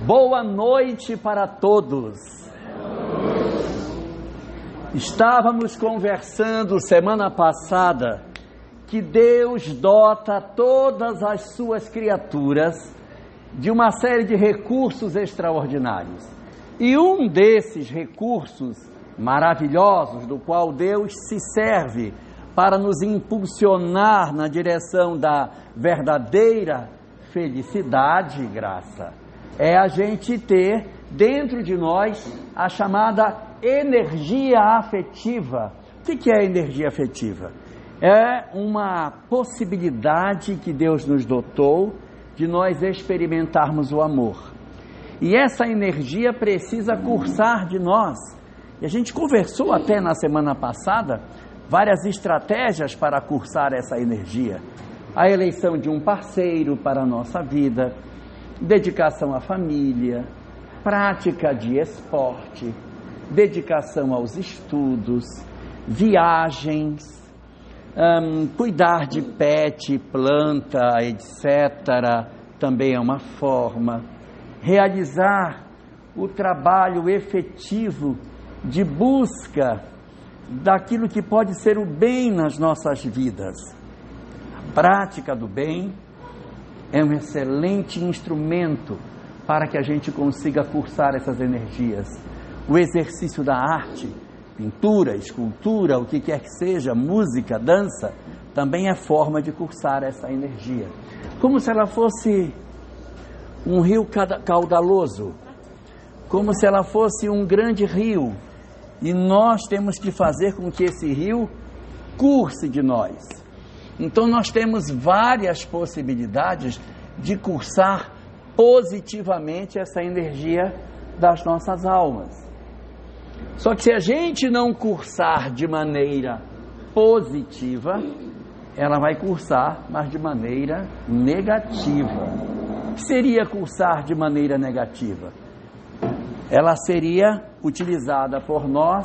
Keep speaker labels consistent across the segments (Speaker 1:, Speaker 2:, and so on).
Speaker 1: Boa noite para todos. Estávamos conversando semana passada que Deus dota todas as suas criaturas de uma série de recursos extraordinários. E um desses recursos maravilhosos, do qual Deus se serve para nos impulsionar na direção da verdadeira felicidade e graça, é a gente ter dentro de nós a chamada energia afetiva. O que é energia afetiva? É uma possibilidade que Deus nos dotou de nós experimentarmos o amor. E essa energia precisa cursar de nós. E a gente conversou até na semana passada várias estratégias para cursar essa energia. A eleição de um parceiro para a nossa vida, dedicação à família, prática de esporte, dedicação aos estudos, viagens, cuidar de pet, planta, etc. também é uma forma. Realizar o trabalho efetivo de busca daquilo que pode ser o bem nas nossas vidas. A prática do bem é um excelente instrumento para que a gente consiga cursar essas energias. O exercício da arte, pintura, escultura, o que quer que seja, música, dança, também é forma de cursar essa energia. Como se ela fosse um rio caudaloso, como se ela fosse um grande rio, e nós temos que fazer com que esse rio curse de nós. Então nós temos várias possibilidades de cursar positivamente essa energia das nossas almas. Só que se a gente não cursar de maneira positiva, ela vai cursar, mas de maneira negativa. O que seria cursar de maneira negativa? Ela seria utilizada por nós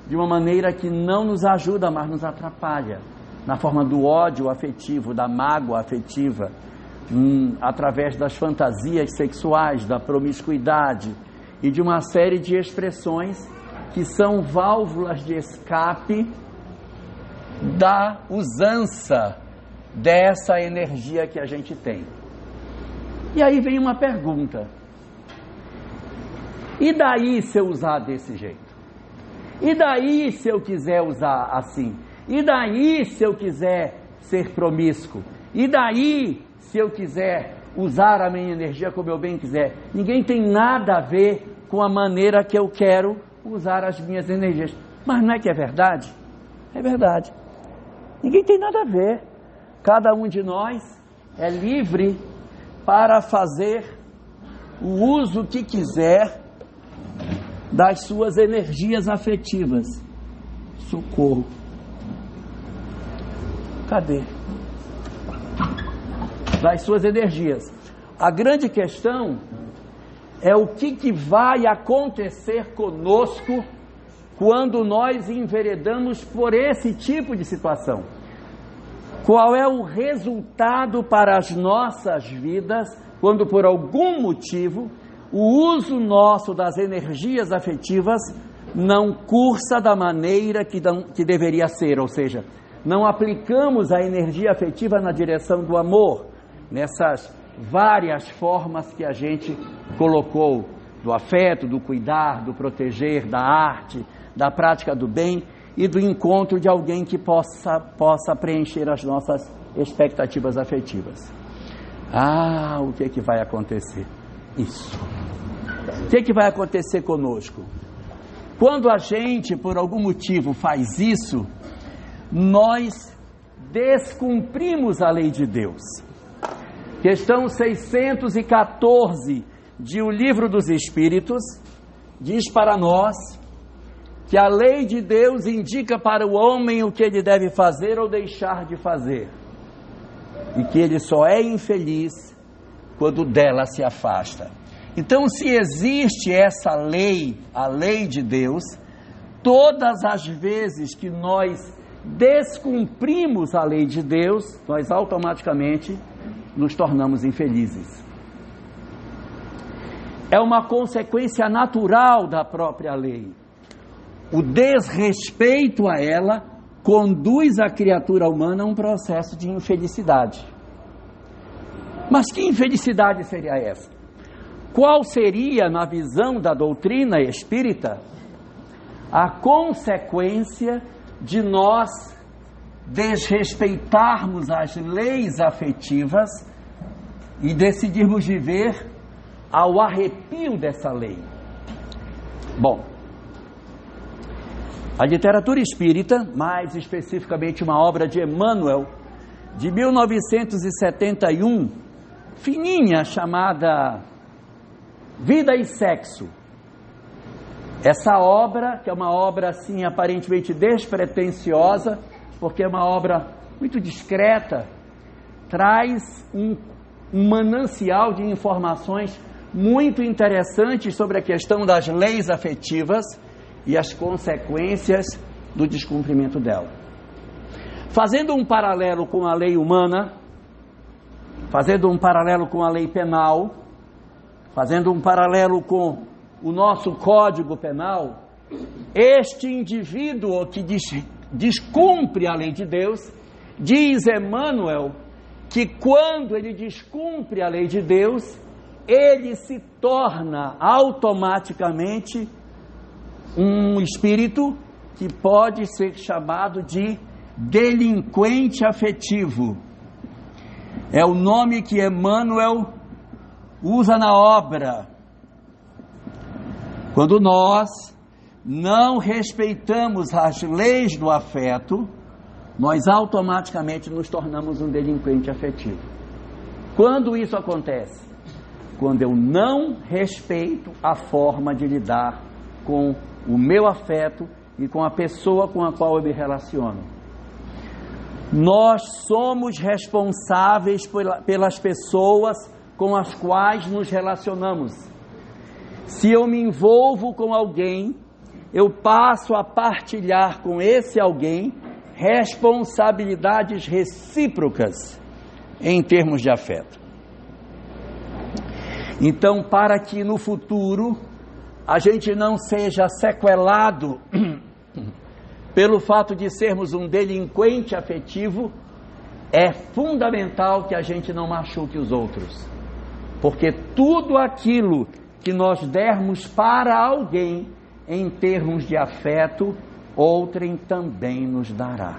Speaker 1: de uma maneira que não nos ajuda, mas nos atrapalha, na forma do ódio afetivo, da mágoa afetiva, através das fantasias sexuais, da promiscuidade e de uma série de expressões que são válvulas de escape da usança dessa energia que a gente tem. E aí vem uma pergunta: e daí se eu usar desse jeito? E daí se eu quiser usar assim? E daí se eu quiser ser promíscuo? E daí se eu quiser usar a minha energia como eu bem quiser? Ninguém tem nada a ver com a maneira que eu quero usar as minhas energias. Mas não é que é verdade? É verdade. Ninguém tem nada a ver. Cada um de nós é livre para fazer o uso que quiser das suas energias afetivas. Socorro. Cadê? Das suas energias. A grande questão é o que vai acontecer conosco quando nós enveredamos por esse tipo de situação. Qual é o resultado para as nossas vidas quando por algum motivo o uso nosso das energias afetivas não cursa da maneira que deveria ser, ou seja, não aplicamos a energia afetiva na direção do amor, nessas várias formas que a gente colocou, do afeto, do cuidar, do proteger, da arte, da prática do bem e do encontro de alguém que possa preencher as nossas expectativas afetivas. O que vai acontecer? Isso. O que vai acontecer conosco? Quando a gente, por algum motivo, faz isso, nós descumprimos a lei de Deus. Questão 614 de O Livro dos Espíritos diz para nós que a lei de Deus indica para o homem o que ele deve fazer ou deixar de fazer, e que ele só é infeliz quando dela se afasta. Então, se existe essa lei, a lei de Deus, todas as vezes que nós descumprimos a lei de Deus, nós automaticamente nos tornamos infelizes. é uma consequência natural da própria lei. O desrespeito a ela conduz a criatura humana a um processo de infelicidade. Mas que infelicidade seria essa? Qual seria, na visão da doutrina espírita, a consequência de nós desrespeitarmos as leis afetivas e decidirmos viver ao arrepio dessa lei? Bom, a literatura espírita, mais especificamente uma obra de Emmanuel, de 1971, fininha, chamada Vida e Sexo. Essa obra, que é uma obra assim aparentemente despretensiosa, porque é uma obra muito discreta, traz um manancial de informações muito interessantes sobre a questão das leis afetivas e as consequências do descumprimento dela. Fazendo um paralelo com a lei humana, fazendo um paralelo com a lei penal, fazendo um paralelo com o nosso Código Penal, este indivíduo que descumpre a lei de Deus, diz Emmanuel que quando ele descumpre a lei de Deus, ele se torna automaticamente um espírito que pode ser chamado de delinquente afetivo. É o nome que Emmanuel usa na obra. Quando nós não respeitamos as leis do afeto, nós automaticamente nos tornamos um delinquente afetivo. Quando isso acontece? Quando eu não respeito a forma de lidar com o meu afeto e com a pessoa com a qual eu me relaciono. Nós somos responsáveis pelas pessoas com as quais nos relacionamos. Se eu me envolvo com alguém, eu passo a partilhar com esse alguém responsabilidades recíprocas em termos de afeto. Então, para que no futuro a gente não seja sequelado pelo fato de sermos um delinquente afetivo, é fundamental que a gente não machuque os outros. Porque tudo aquilo que nós dermos para alguém em termos de afeto, outrem também nos dará.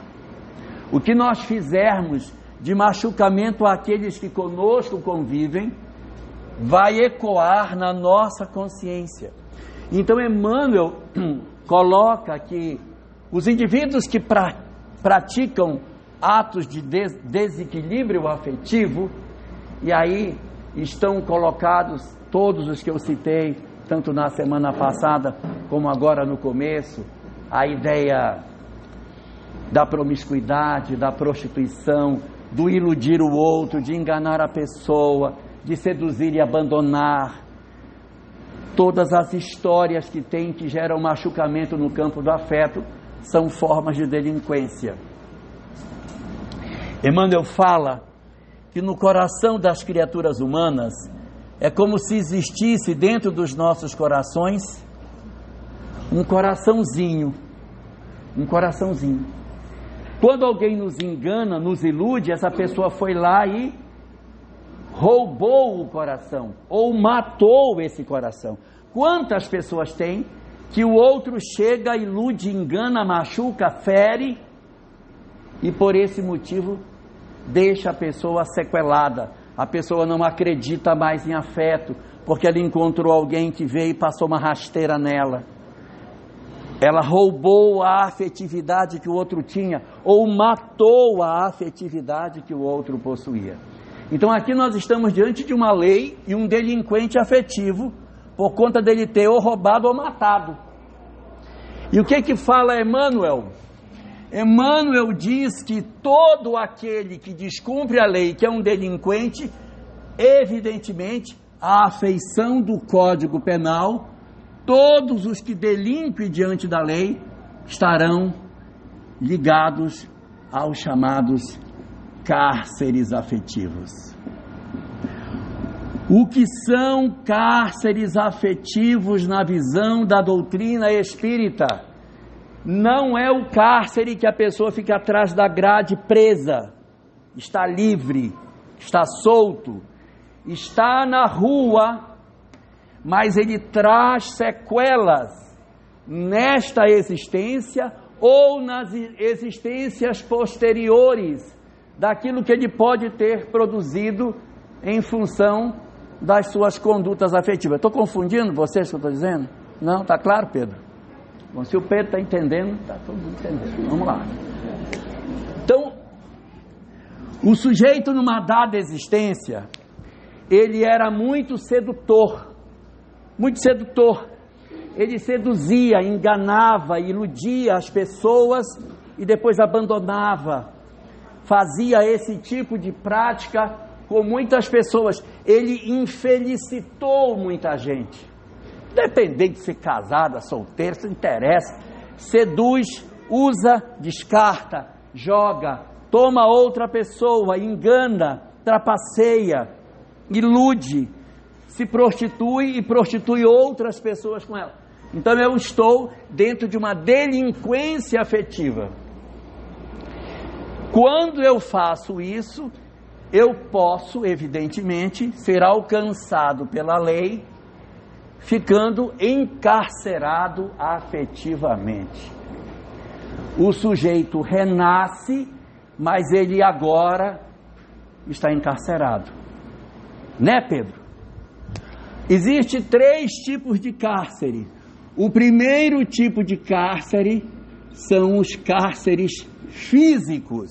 Speaker 1: O que nós fizermos de machucamento àqueles que conosco convivem, vai ecoar na nossa consciência. Então Emmanuel coloca que os indivíduos que praticam atos de desequilíbrio afetivo, e aí estão colocados todos os que eu citei, tanto na semana passada como agora no começo, a ideia da promiscuidade, da prostituição, do iludir o outro, de enganar a pessoa, de seduzir e abandonar. Todas as histórias que tem que geram machucamento no campo do afeto são formas de delinquência. Emmanuel fala que no coração das criaturas humanas é como se existisse dentro dos nossos corações um coraçãozinho. Quando alguém nos engana, nos ilude, essa pessoa foi lá e roubou o coração, ou matou esse coração. Quantas pessoas tem que o outro chega, ilude, engana, machuca, fere, e por esse motivo deixa a pessoa sequelada. A pessoa não acredita mais em afeto, porque ela encontrou alguém que veio e passou uma rasteira nela. Ela roubou a afetividade que o outro tinha, ou matou a afetividade que o outro possuía. Então aqui nós estamos diante de uma lei e um delinquente afetivo, por conta dele ter ou roubado ou matado. E o que fala Emmanuel? Emmanuel diz que todo aquele que descumpre a lei, que é um delinquente, evidentemente, a afeição do Código Penal, todos os que delinquem diante da lei estarão ligados aos chamados cárceres afetivos. O que são cárceres afetivos na visão da doutrina espírita? Não é o cárcere que a pessoa fica atrás da grade presa, está livre, está solto, está na rua, mas ele traz sequelas nesta existência ou nas existências posteriores daquilo que ele pode ter produzido em função das suas condutas afetivas. Estou confundindo vocês que eu estou dizendo? Não, está claro, Pedro? Bom, se o Pedro está entendendo, está todo mundo entendendo. Vamos lá. Então, o sujeito numa dada existência, ele era muito sedutor, muito sedutor. Ele seduzia, enganava, iludia as pessoas e depois abandonava. Fazia esse tipo de prática com muitas pessoas. Ele infelicitou muita gente, independente de ser casada, solteira, isso não interessa. Seduz, usa, descarta, joga, toma outra pessoa, engana, trapaceia, ilude, se prostitui e prostitui outras pessoas com ela. Então eu estou dentro de uma delinquência afetiva. Quando eu faço isso, eu posso, evidentemente, ser alcançado pela lei, ficando encarcerado afetivamente. O sujeito renasce, mas ele agora está encarcerado. Né, Pedro? Existem 3 tipos de cárcere. O primeiro tipo de cárcere são os cárceres físicos.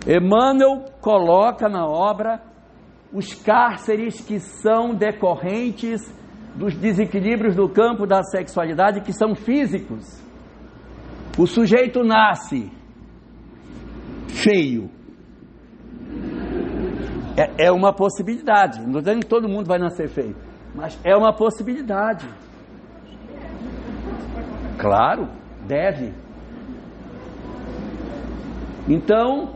Speaker 1: Emmanuel coloca na obra os cárceres que são decorrentes dos desequilíbrios do campo da sexualidade, que são físicos. O sujeito nasce feio. É uma possibilidade. Não estou dizendo que todo mundo vai nascer feio, mas é uma possibilidade. Claro, deve. Então,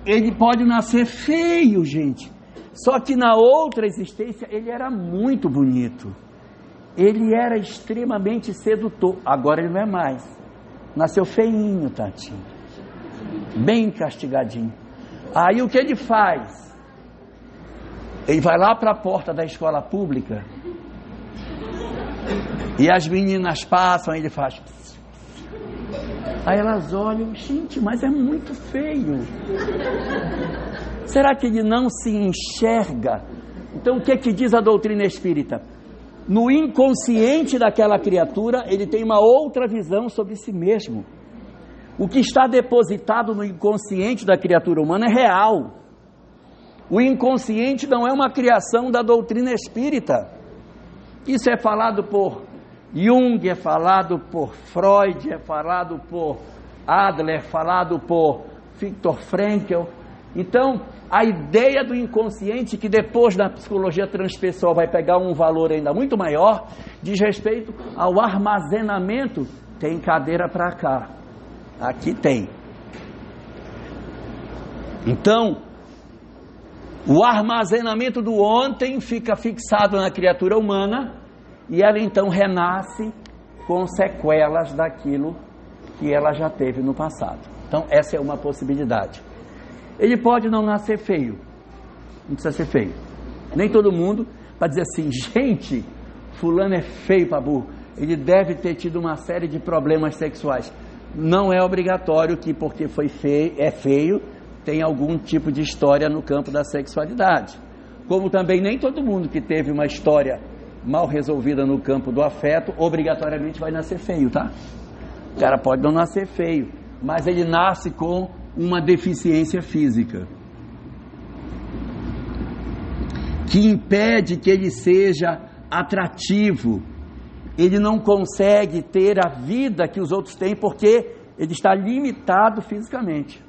Speaker 1: ele pode nascer feio, gente. Só que na outra existência ele era muito bonito. Ele era extremamente sedutor. Agora ele não é mais. Nasceu feinho, Tatinho. Bem castigadinho. Aí o que ele faz? Ele vai lá para a porta da escola pública e as meninas passam, ele faz. Aí elas olham, gente, mas é muito feio. Será que ele não se enxerga? Então o que é que diz a doutrina espírita? No inconsciente daquela criatura, ele tem uma outra visão sobre si mesmo. O que está depositado no inconsciente da criatura humana é real. O inconsciente não é uma criação da doutrina espírita. Isso é falado por Jung, é falado por Freud, é falado por Adler, é falado por Viktor Frankl. Então, a ideia do inconsciente, que depois na psicologia transpessoal vai pegar um valor ainda muito maior, diz respeito ao armazenamento. Tem cadeira para cá, aqui tem. Então, o armazenamento do ontem fica fixado na criatura humana e ela então renasce com sequelas daquilo que ela já teve no passado. Então essa é uma possibilidade. Ele pode não nascer feio, não precisa ser feio. Nem todo mundo vai dizer assim, gente, fulano é feio para burro, ele deve ter tido uma série de problemas sexuais. Não é obrigatório que porque foi feio, é feio, tem algum tipo de história no campo da sexualidade. Como também nem todo mundo que teve uma história mal resolvida no campo do afeto, obrigatoriamente vai nascer feio, tá? O cara pode não nascer feio, mas ele nasce com uma deficiência física que impede que ele seja atrativo. Ele não consegue ter a vida que os outros têm porque ele está limitado fisicamente.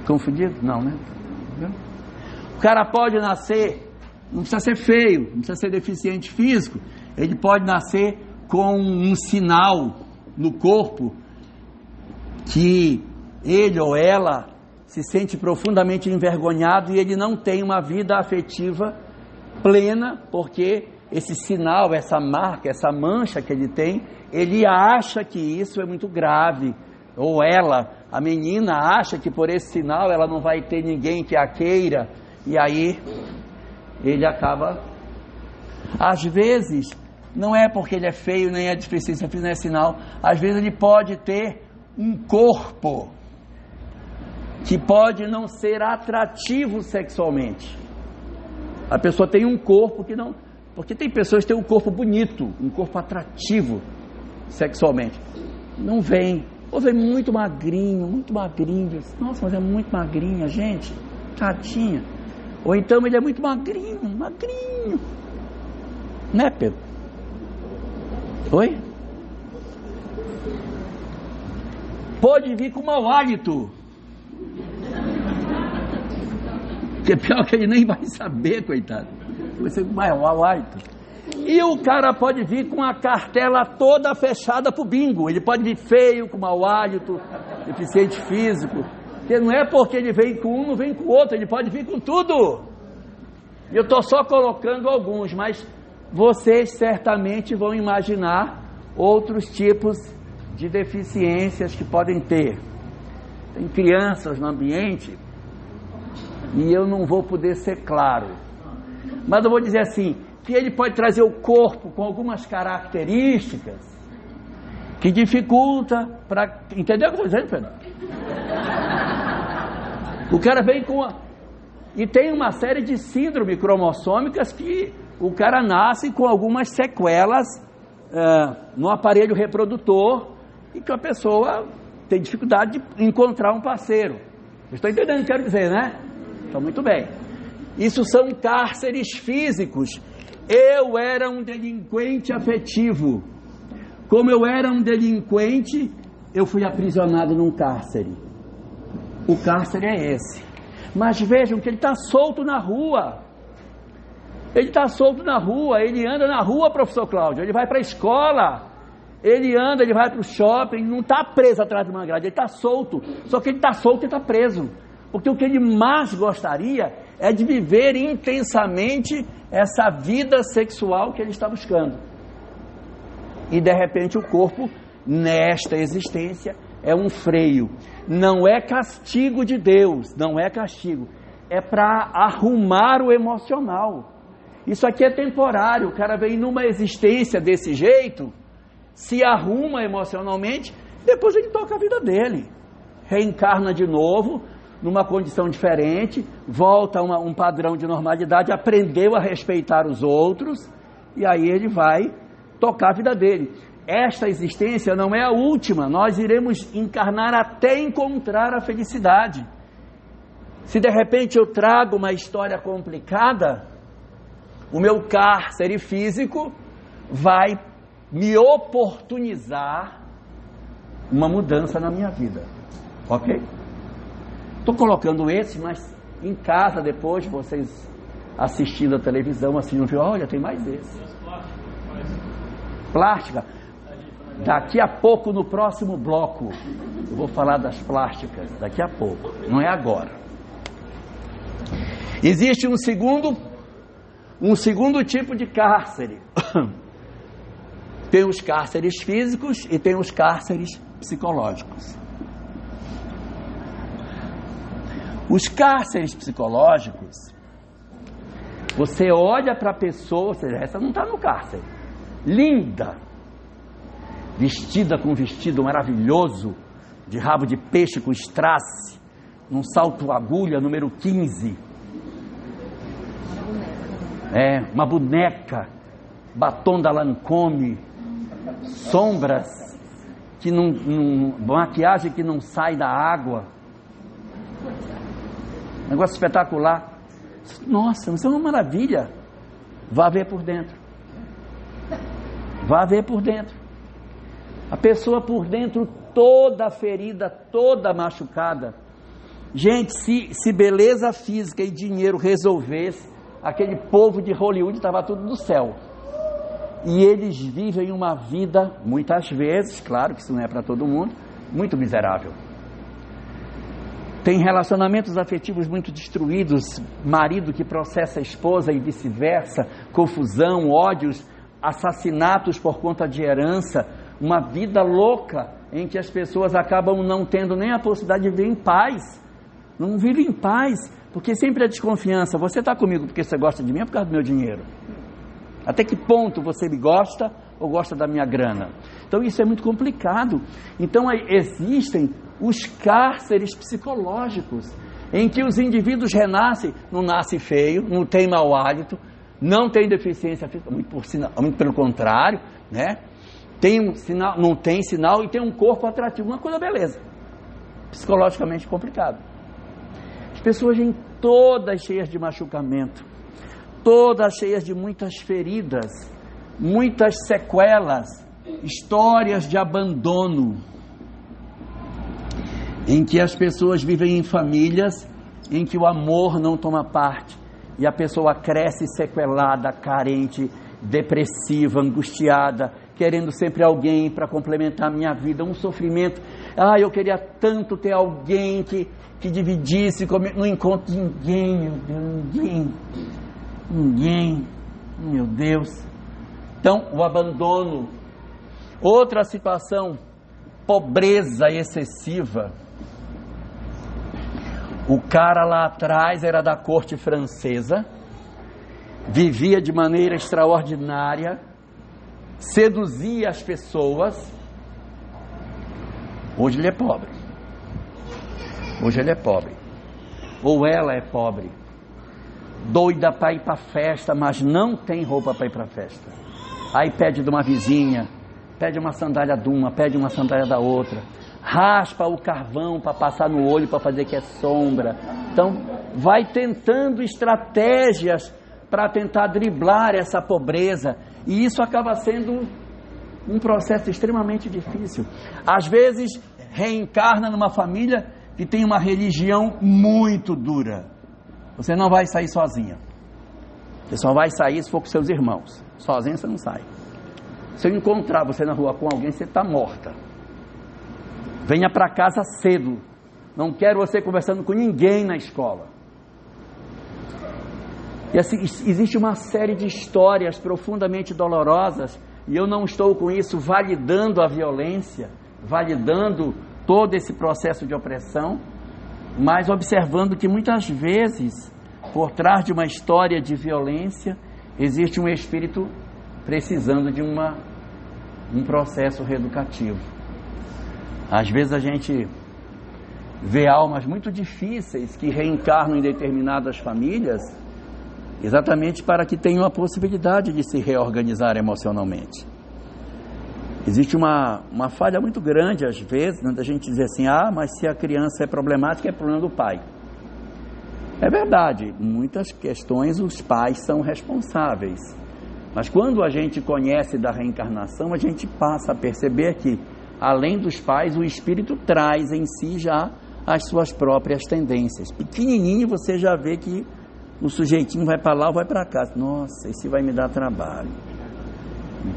Speaker 1: Confundido? Não, né? O cara pode nascer, não precisa ser feio, não precisa ser deficiente físico, ele pode nascer com um sinal no corpo que ele ou ela se sente profundamente envergonhado e ele não tem uma vida afetiva plena, porque esse sinal, essa marca, essa mancha que ele tem, ele acha que isso é muito grave, ou ela, a menina, acha que por esse sinal ela não vai ter ninguém que a queira, e aí ele acaba, às vezes, não é porque ele é feio, nem é deficiência física, não é sinal, às vezes ele pode ter um corpo que pode não ser atrativo sexualmente. A pessoa tem um corpo que não... Porque tem pessoas que têm um corpo bonito, um corpo atrativo sexualmente. Não vem. Ou vem muito magrinho. Nossa, mas é muito magrinha, gente. Tadinha. Ou então ele é muito magrinho. Né, Pedro? Oi? Pode vir com mau hálito. Que é pior que ele nem vai saber, coitado. Vai ser com mau hálito. E o cara pode vir com a cartela toda fechada pro bingo. Ele pode vir feio, com mau hálito, deficiente físico. Porque não é porque ele vem com um, não vem com o outro. Ele pode vir com tudo. E eu estou só colocando alguns, mas vocês certamente vão imaginar outros tipos de deficiências que podem ter. Tem crianças no ambiente e eu não vou poder ser claro, mas eu vou dizer assim, que ele pode trazer o corpo com algumas características que dificulta para... Entendeu o que eu estou dizendo, Pedro? O cara vem com e tem uma série de síndromes cromossômicas que o cara nasce com algumas sequelas no aparelho reprodutor e que a pessoa tem dificuldade de encontrar um parceiro. Estou entendendo o que quero dizer, né? Então, muito bem. Isso são cárceres físicos. Eu era um delinquente afetivo. Como eu era um delinquente, eu fui aprisionado num cárcere. O cárcere é esse. Mas vejam que ele está solto na rua. Ele está solto na rua, ele anda na rua, professor Cláudio, ele vai para a escola, ele anda, ele vai para o shopping, não está preso atrás de uma grade, ele está solto. Só que ele está solto e está preso. Porque o que ele mais gostaria é de viver intensamente essa vida sexual que ele está buscando. E de repente o corpo, nesta existência, é um freio. Não é castigo de Deus, não é castigo. É para arrumar o emocional. Isso aqui é temporário. O cara vem numa existência desse jeito, se arruma emocionalmente, depois ele toca a vida dele. Reencarna de novo, numa condição diferente, volta a um padrão de normalidade, aprendeu a respeitar os outros, e aí ele vai tocar a vida dele. Esta existência não é a última, nós iremos encarnar até encontrar a felicidade. Se de repente eu trago uma história complicada, o meu cárcere físico vai me oportunizar uma mudança na minha vida, ok? Estou colocando esse, mas em casa depois, vocês assistindo a televisão, assim, olha, tem mais esse. Plástica. Daqui a pouco, no próximo bloco, eu vou falar das plásticas, daqui a pouco, não é agora. Existe um segundo tipo de cárcere. Tem os cárceres físicos e tem os cárceres psicológicos. Os cárceres psicológicos, você olha para a pessoa, ou seja, essa não está no cárcere, linda, vestida com um vestido maravilhoso, de rabo de peixe com strass, num salto agulha número 15, uma boneca, batom da Lancôme, sombras, maquiagem que não sai da água, negócio espetacular. Nossa, isso é uma maravilha. Vá ver por dentro. Vá ver por dentro. A pessoa por dentro toda ferida, toda machucada. Gente, se beleza física e dinheiro resolvesse, aquele povo de Hollywood estava tudo no céu. E eles vivem uma vida, muitas vezes, claro que isso não é para todo mundo, muito miserável. Tem relacionamentos afetivos muito destruídos, marido que processa a esposa e vice-versa, confusão, ódios, assassinatos por conta de herança, uma vida louca em que as pessoas acabam não tendo nem a possibilidade de viver em paz. Não vivem em paz, porque sempre a desconfiança. Você está comigo porque você gosta de mim ou por causa do meu dinheiro? Até que ponto você me gosta ou gosta da minha grana? Então isso é muito complicado. Então existem os cárceres psicológicos, em que os indivíduos renascem, não nasce feio, não tem mau hálito, não tem deficiência física, muito pelo contrário, né? Tem um sinal, não tem sinal e tem um corpo atrativo, uma coisa beleza, psicologicamente complicado. As pessoas vêm todas cheias de machucamento, todas cheias de muitas feridas, muitas sequelas, histórias de abandono, em que as pessoas vivem em famílias em que o amor não toma parte, e a pessoa cresce sequelada, carente, depressiva, angustiada, querendo sempre alguém para complementar a minha vida, um sofrimento. Eu queria tanto ter alguém que dividisse comigo, não encontro ninguém, meu Deus, ninguém, meu Deus. Então, o abandono. Outra situação, pobreza excessiva. O cara lá atrás era da corte francesa, vivia de maneira extraordinária, seduzia as pessoas. Hoje ele é pobre. Hoje ele é pobre. Ou ela é pobre. Doida para ir para a festa, mas não tem roupa para ir para a festa. Aí pede de uma vizinha, pede uma sandália de uma, pede uma sandália da outra. Raspa o carvão para passar no olho para fazer que é sombra. Então vai tentando estratégias para tentar driblar essa pobreza, e isso acaba sendo um processo extremamente difícil. Às vezes reencarna numa família que tem uma religião muito dura. Você não vai sair sozinha, você só vai sair se for com seus irmãos. Sozinha você não sai. Se eu encontrar você na rua com alguém, você está morta. Venha para casa cedo. Não quero você conversando com ninguém na escola. E assim, existe uma série de histórias profundamente dolorosas, e eu não estou com isso validando a violência, validando todo esse processo de opressão, mas observando que muitas vezes, por trás de uma história de violência, existe um espírito precisando de um processo reeducativo. Às vezes a gente vê almas muito difíceis que reencarnam em determinadas famílias, exatamente para que tenham a possibilidade de se reorganizar emocionalmente. Existe uma falha muito grande às vezes, da gente dizer assim, mas se a criança é problemática, é problema do pai. É verdade, muitas questões os pais são responsáveis, mas quando a gente conhece da reencarnação, a gente passa a perceber que, além dos pais, o espírito traz em si já as suas próprias tendências. Pequenininho você já vê que o sujeitinho vai para lá ou vai para cá. Nossa, esse vai me dar trabalho.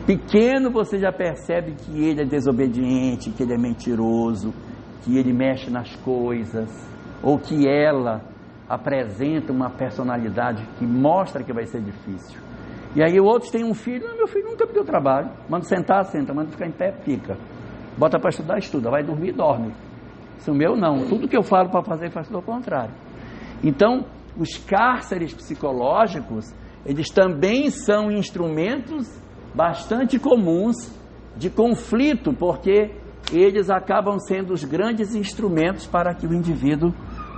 Speaker 1: Pequeno você já percebe que ele é desobediente, que ele é mentiroso, que ele mexe nas coisas, ou que ela apresenta uma personalidade que mostra que vai ser difícil. E aí outros têm um filho, meu filho nunca me deu trabalho. Manda sentar, senta, manda ficar em pé, fica. Bota para estudar, estuda, vai dormir, dorme. Isso o meu não, tudo que eu falo para fazer, faz tudo ao contrário. Então, os cárceres psicológicos, eles também são instrumentos bastante comuns de conflito, porque eles acabam sendo os grandes instrumentos para que o indivíduo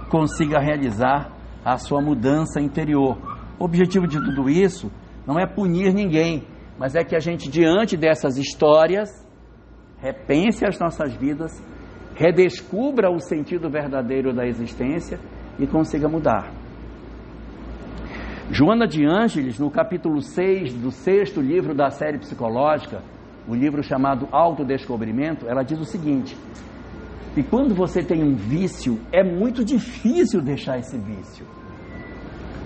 Speaker 1: consiga realizar a sua mudança interior. O objetivo de tudo isso não é punir ninguém, mas é que a gente, diante dessas histórias, repense as nossas vidas, redescubra o sentido verdadeiro da existência e consiga mudar. Joana de Ângeles, no capítulo 6 do 6º livro da série psicológica, o livro chamado Autodescobrimento, ela diz o seguinte: e quando você tem um vício, é muito difícil deixar esse vício,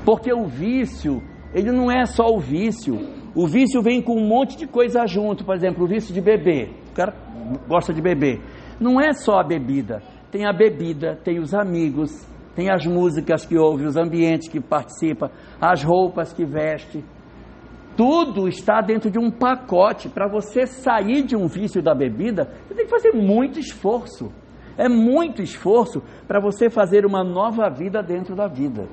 Speaker 1: porque o vício, ele não é só o vício vem com um monte de coisa junto. Por exemplo, o vício de beber, o cara gosta de beber, não é só a bebida, tem a bebida, tem os amigos, tem as músicas que ouve, os ambientes que participa, as roupas que veste. Tudo está dentro de um pacote. Para você sair de um vício da bebida, você tem que fazer muito esforço. É muito esforço para você fazer uma nova vida dentro da vida.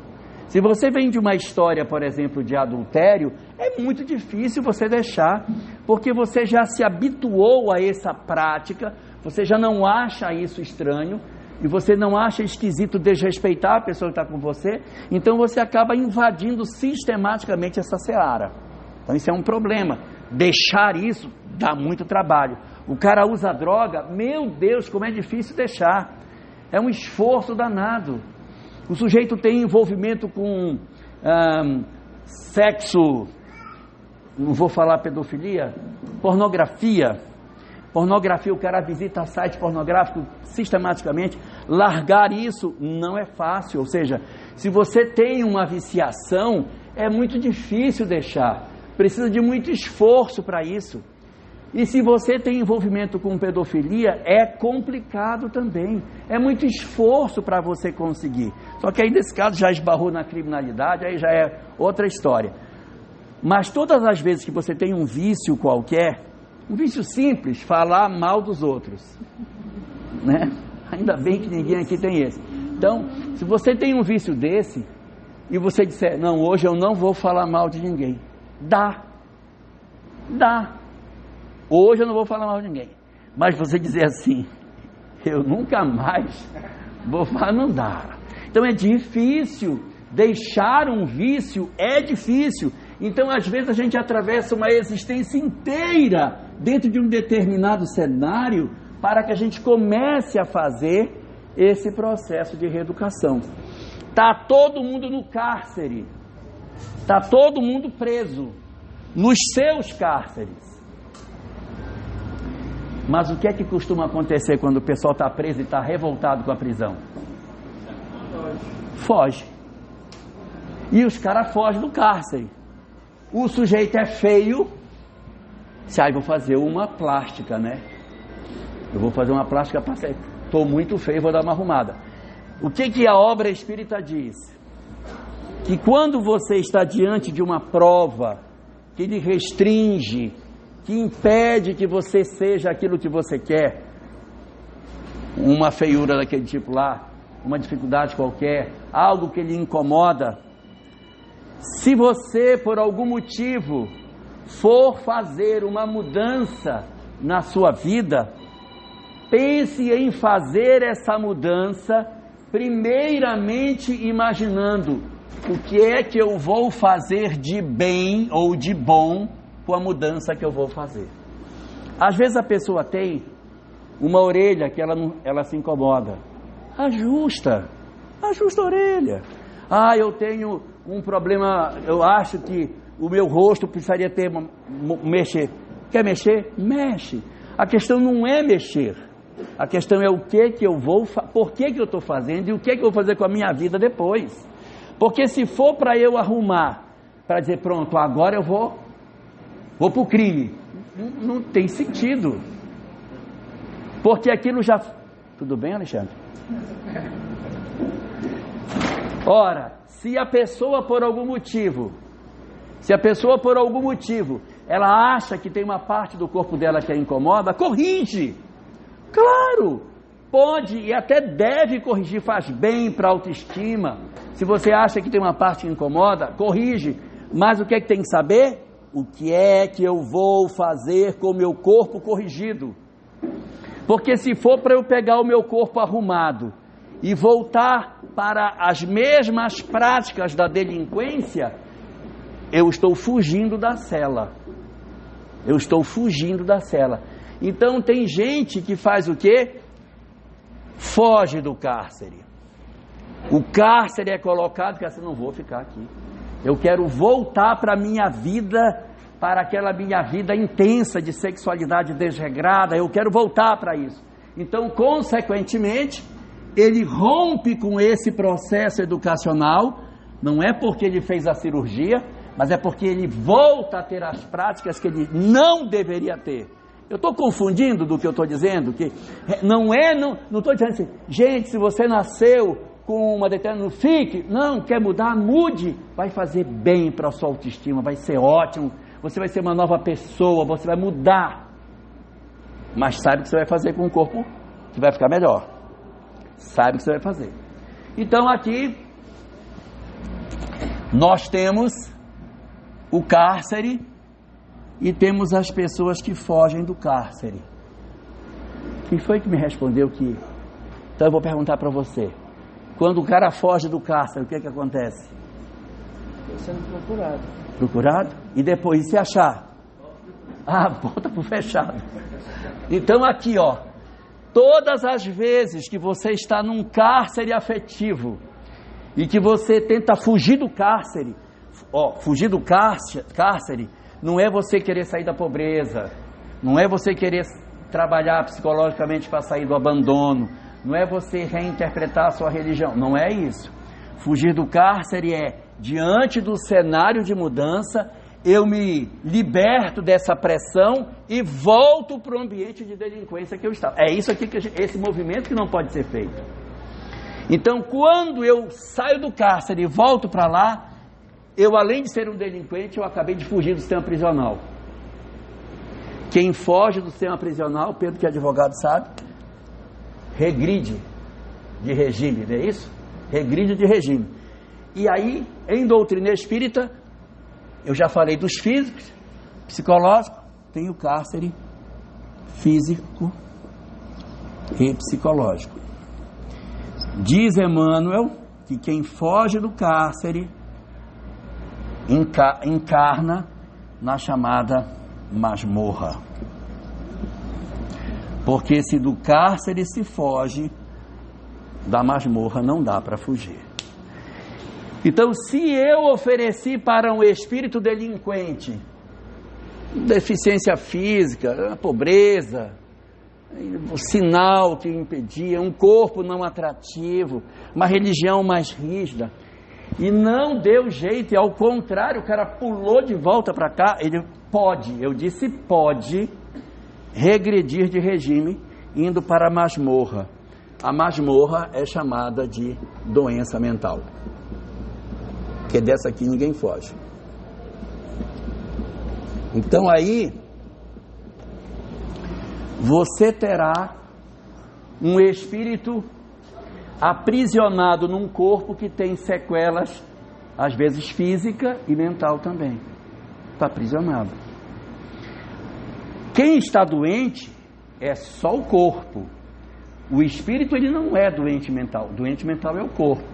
Speaker 1: Se você vem de uma história, por exemplo, de adultério, é muito difícil você deixar, porque você já se habituou a essa prática, você já não acha isso estranho, e você não acha esquisito desrespeitar a pessoa que está com você, então você acaba invadindo sistematicamente essa seara. Então isso é um problema. Deixar isso dá muito trabalho. O cara usa droga, meu Deus, como é difícil deixar. É um esforço danado. O sujeito tem envolvimento com sexo, não vou falar pedofilia, pornografia. Pornografia, o cara visita site pornográfico sistematicamente. Largar isso não é fácil. Ou seja, se você tem uma viciação, é muito difícil deixar. Precisa de muito esforço para isso. E se você tem envolvimento com pedofilia, é complicado também. É muito esforço para você conseguir. Só que aí nesse caso já esbarrou na criminalidade, aí já é outra história. Mas todas as vezes que você tem um vício qualquer, um vício simples, falar mal dos outros, né? Ainda bem que ninguém aqui tem esse. Então, se você tem um vício desse, e você disser, não, hoje eu não vou falar mal de ninguém, dá. Hoje eu não vou falar mal de ninguém. Mas você dizer assim, eu nunca mais vou falar, não dá. Então é difícil, deixar um vício é difícil. Então às vezes a gente atravessa uma existência inteira dentro de um determinado cenário para que a gente comece a fazer esse processo de reeducação. Está todo mundo no cárcere, está todo mundo preso, nos seus cárceres. Mas o que é que costuma acontecer quando o pessoal está preso e está revoltado com a prisão? Foge. E os caras fogem do cárcere. O sujeito é feio. Vou fazer uma plástica, né? Eu vou fazer uma plástica para sair. Estou muito feio, vou dar uma arrumada. O que a obra espírita diz? Que quando você está diante de uma prova que lhe restringe, que impede que você seja aquilo que você quer, uma feiura daquele tipo lá, uma dificuldade qualquer, algo que lhe incomoda, se você por algum motivo for fazer uma mudança na sua vida, pense em fazer essa mudança primeiramente imaginando o que é que eu vou fazer de bem ou de bom com a mudança que eu vou fazer. Às vezes a pessoa tem uma orelha que ela se incomoda. Ajusta a orelha. Eu tenho um problema, eu acho que o meu rosto precisaria mexer. Quer mexer? Mexe. A questão não é mexer. A questão é o que eu vou, por que eu estou fazendo e o que eu vou fazer com a minha vida depois. Porque se for para eu arrumar, para dizer, pronto, agora eu vou para o crime, não tem sentido. Porque aquilo já... Tudo bem, Alexandre? Ora, se a pessoa por algum motivo, ela acha que tem uma parte do corpo dela que a incomoda, corrige. Claro, pode e até deve corrigir, faz bem para a autoestima. Se você acha que tem uma parte que incomoda, corrige. Mas o que é que tem que saber? O que é que eu vou fazer com o meu corpo corrigido? Porque se for para eu pegar o meu corpo arrumado e voltar para as mesmas práticas da delinquência, eu estou fugindo da cela. Então tem gente que faz o quê? Foge do cárcere. O cárcere é colocado que assim, não vou ficar aqui. Eu quero voltar para a minha vida, para aquela minha vida intensa de sexualidade desregrada, eu quero voltar para isso. Então, consequentemente, ele rompe com esse processo educacional, não é porque ele fez a cirurgia, mas é porque ele volta a ter as práticas que ele não deveria ter. Eu estou confundindo do que eu estou dizendo? Que não estou dizendo assim, gente, se você nasceu com uma determinada, quer mudar, mude, vai fazer bem para a sua autoestima, vai ser ótimo, você vai ser uma nova pessoa, você vai mudar, mas sabe o que você vai fazer com o corpo que vai ficar melhor, sabe o que você vai fazer. Então aqui nós temos o cárcere e temos as pessoas que fogem do cárcere. Quem foi que me respondeu que... Então eu vou perguntar para você, quando o cara foge do cárcere, o que acontece?
Speaker 2: Está sendo procurado.
Speaker 1: Procurado? E depois, se achar? Volta para o fechado. Então aqui, todas as vezes que você está num cárcere afetivo e que você tenta fugir do cárcere, fugir do cárcere não é você querer sair da pobreza, não é você querer trabalhar psicologicamente para sair do abandono, não é você reinterpretar a sua religião, não é isso. Fugir do cárcere é, diante do cenário de mudança, eu me liberto dessa pressão e volto para o ambiente de delinquência que eu estava. É isso aqui, esse movimento que não pode ser feito. Então, quando eu saio do cárcere e volto para lá, eu, além de ser um delinquente, eu acabei de fugir do sistema prisional. Quem foge do sistema prisional, Pedro, que é advogado, sabe, regride de regime, não é isso? Regride de regime. E aí, em doutrina espírita, eu já falei dos físicos, psicológicos, tem o cárcere físico e psicológico. Diz Emmanuel que quem foge do cárcere encarna na chamada masmorra. Porque se do cárcere se foge, da masmorra não dá para fugir. Então, se eu ofereci para um espírito delinquente deficiência física, pobreza, o sinal que impedia, um corpo não atrativo, uma religião mais rígida, e não deu jeito, e ao contrário, o cara pulou de volta para cá, ele pode, eu disse pode, regredir de regime, indo para a masmorra. A masmorra é chamada de doença mental, porque dessa aqui ninguém foge. Então aí, você terá um espírito aprisionado num corpo que tem sequelas, às vezes física e mental também. Está aprisionado. Quem está doente é só o corpo. O espírito, ele não é doente mental. Doente mental é o corpo.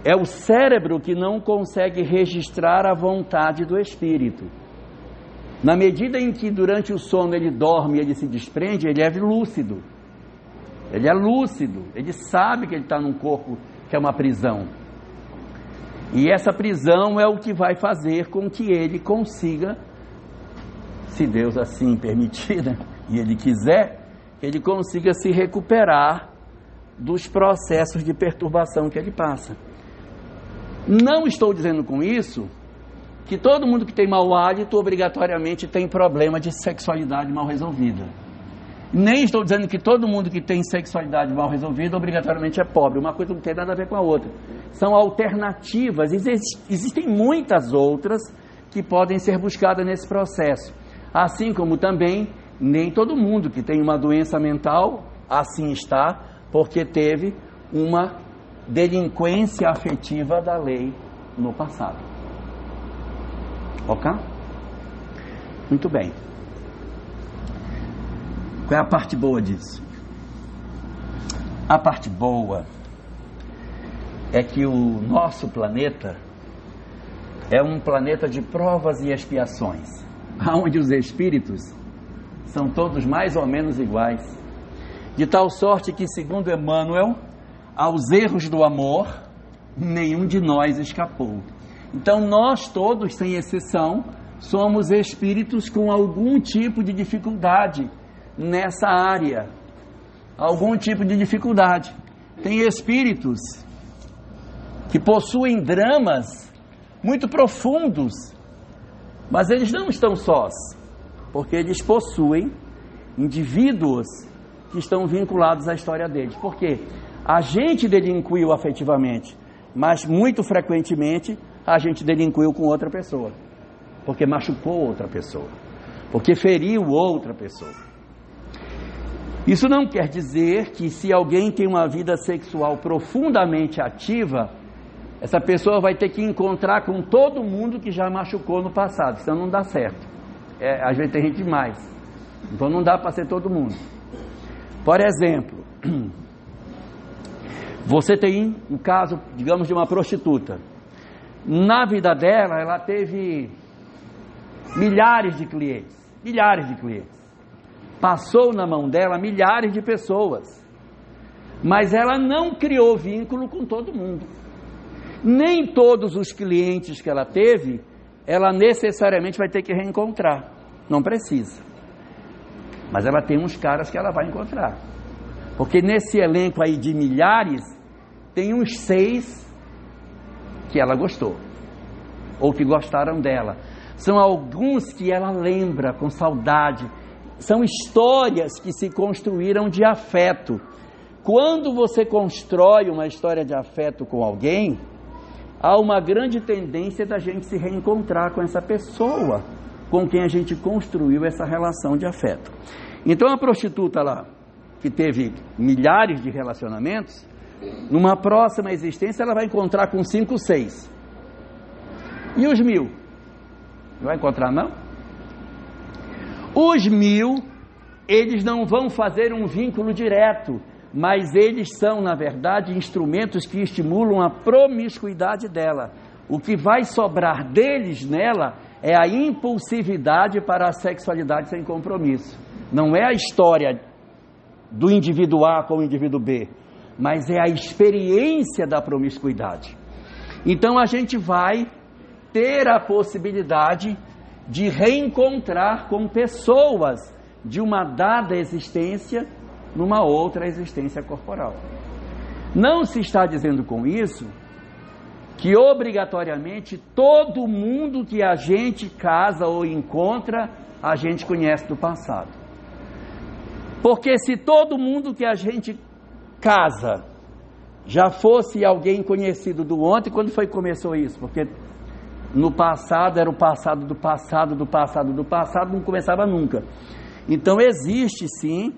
Speaker 1: É o cérebro que não consegue registrar a vontade do espírito. Na medida em que durante o sono ele dorme e ele se desprende, ele é lúcido. Ele é lúcido, ele sabe que ele está num corpo que é uma prisão. E essa prisão é o que vai fazer com que ele consiga, se Deus assim permitir, né, e ele quiser, ele consiga se recuperar dos processos de perturbação que ele passa. Não estou dizendo com isso que todo mundo que tem mau hálito obrigatoriamente tem problema de sexualidade mal resolvida. Nem estou dizendo que todo mundo que tem sexualidade mal resolvida obrigatoriamente é pobre. Uma coisa não tem nada a ver com a outra. São alternativas. Existem muitas outras que podem ser buscadas nesse processo. Assim como também nem todo mundo que tem uma doença mental assim está, porque teve uma delinquência afetiva da lei no passado. Ok? Muito bem. Qual é a parte boa disso? A parte boa é que o nosso planeta é um planeta de provas e expiações, onde os espíritos são todos mais ou menos iguais, de tal sorte que, segundo Emmanuel, aos erros do amor, nenhum de nós escapou. Então nós todos, sem exceção, somos espíritos com algum tipo de dificuldade nessa área, algum tipo de dificuldade. Tem espíritos que possuem dramas muito profundos, mas eles não estão sós, porque eles possuem indivíduos que estão vinculados à história deles. Por quê? A gente delinquiu afetivamente, mas muito frequentemente a gente delinquiu com outra pessoa, porque machucou outra pessoa, porque feriu outra pessoa. Isso não quer dizer que se alguém tem uma vida sexual profundamente ativa, essa pessoa vai ter que encontrar com todo mundo que já machucou no passado, senão não dá certo. Às vezes tem gente demais, então não dá para ser todo mundo. Por exemplo, você tem um caso, digamos, de uma prostituta. Na vida dela, ela teve milhares de clientes. Passou na mão dela milhares de pessoas. Mas ela não criou vínculo com todo mundo. Nem todos os clientes que ela teve, ela necessariamente vai ter que reencontrar. Não precisa. Mas ela tem uns caras que ela vai encontrar. Porque nesse elenco aí de milhares, tem uns 6 que ela gostou, ou que gostaram dela. São alguns que ela lembra com saudade. São histórias que se construíram de afeto. Quando você constrói uma história de afeto com alguém, há uma grande tendência da gente se reencontrar com essa pessoa com quem a gente construiu essa relação de afeto. Então a prostituta lá, que teve milhares de relacionamentos, numa próxima existência ela vai encontrar com 5, 6. E os 1000? Não vai encontrar, não? Os 1000, eles não vão fazer um vínculo direto, mas eles são, na verdade, instrumentos que estimulam a promiscuidade dela. O que vai sobrar deles nela é a impulsividade para a sexualidade sem compromisso. Não é a história do indivíduo A com o indivíduo B, mas é a experiência da promiscuidade. Então a gente vai ter a possibilidade de reencontrar com pessoas de uma dada existência numa outra existência corporal. Não se está dizendo com isso que obrigatoriamente todo mundo que a gente casa ou encontra, a gente conhece do passado. Porque se todo mundo que a gente casa já fosse alguém conhecido do ontem, quando foi que começou isso? Porque no passado era o passado do passado, do passado, do passado, não começava nunca. Então existe sim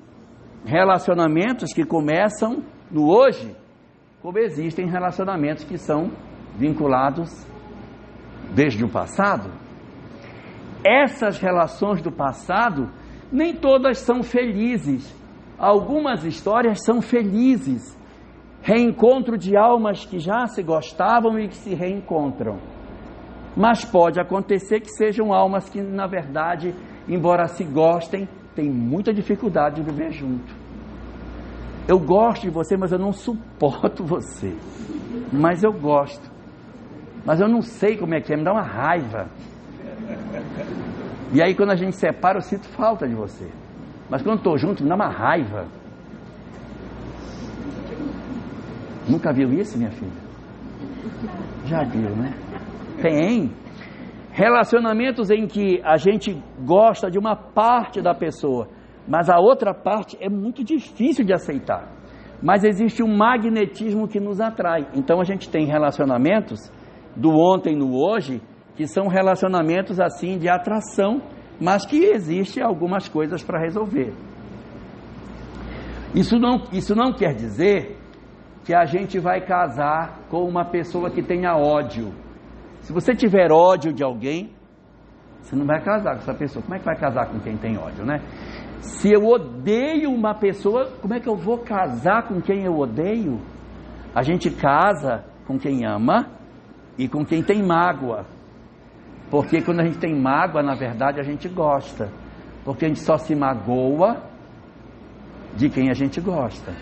Speaker 1: relacionamentos que começam no hoje, como existem relacionamentos que são vinculados desde o passado. Essas relações do passado, nem todas são felizes. Algumas histórias são felizes. Reencontro de almas que já se gostavam e que se reencontram. Mas pode acontecer que sejam almas que, na verdade, embora se gostem, têm muita dificuldade de viver junto. Eu gosto de você, mas eu não suporto você. Mas eu gosto. Mas eu não sei como é que é, me dá uma raiva. E aí quando a gente separa, eu sinto falta de você. Mas quando estou junto, me dá uma raiva. Nunca viu isso, minha filha? Já viu, né? Tem relacionamentos em que a gente gosta de uma parte da pessoa, mas a outra parte é muito difícil de aceitar. Mas existe um magnetismo que nos atrai. Então a gente tem relacionamentos do ontem no hoje, que são relacionamentos assim de atração, mas que existe algumas coisas para resolver. Isso não quer dizer que a gente vai casar com uma pessoa que tenha ódio. Se você tiver ódio de alguém, você não vai casar com essa pessoa. Como é que vai casar com quem tem ódio, né? Se eu odeio uma pessoa, como é que eu vou casar com quem eu odeio? A gente casa com quem ama e com quem tem mágoa. Porque quando a gente tem mágoa, na verdade, a gente gosta. Porque a gente só se magoa de quem a gente gosta.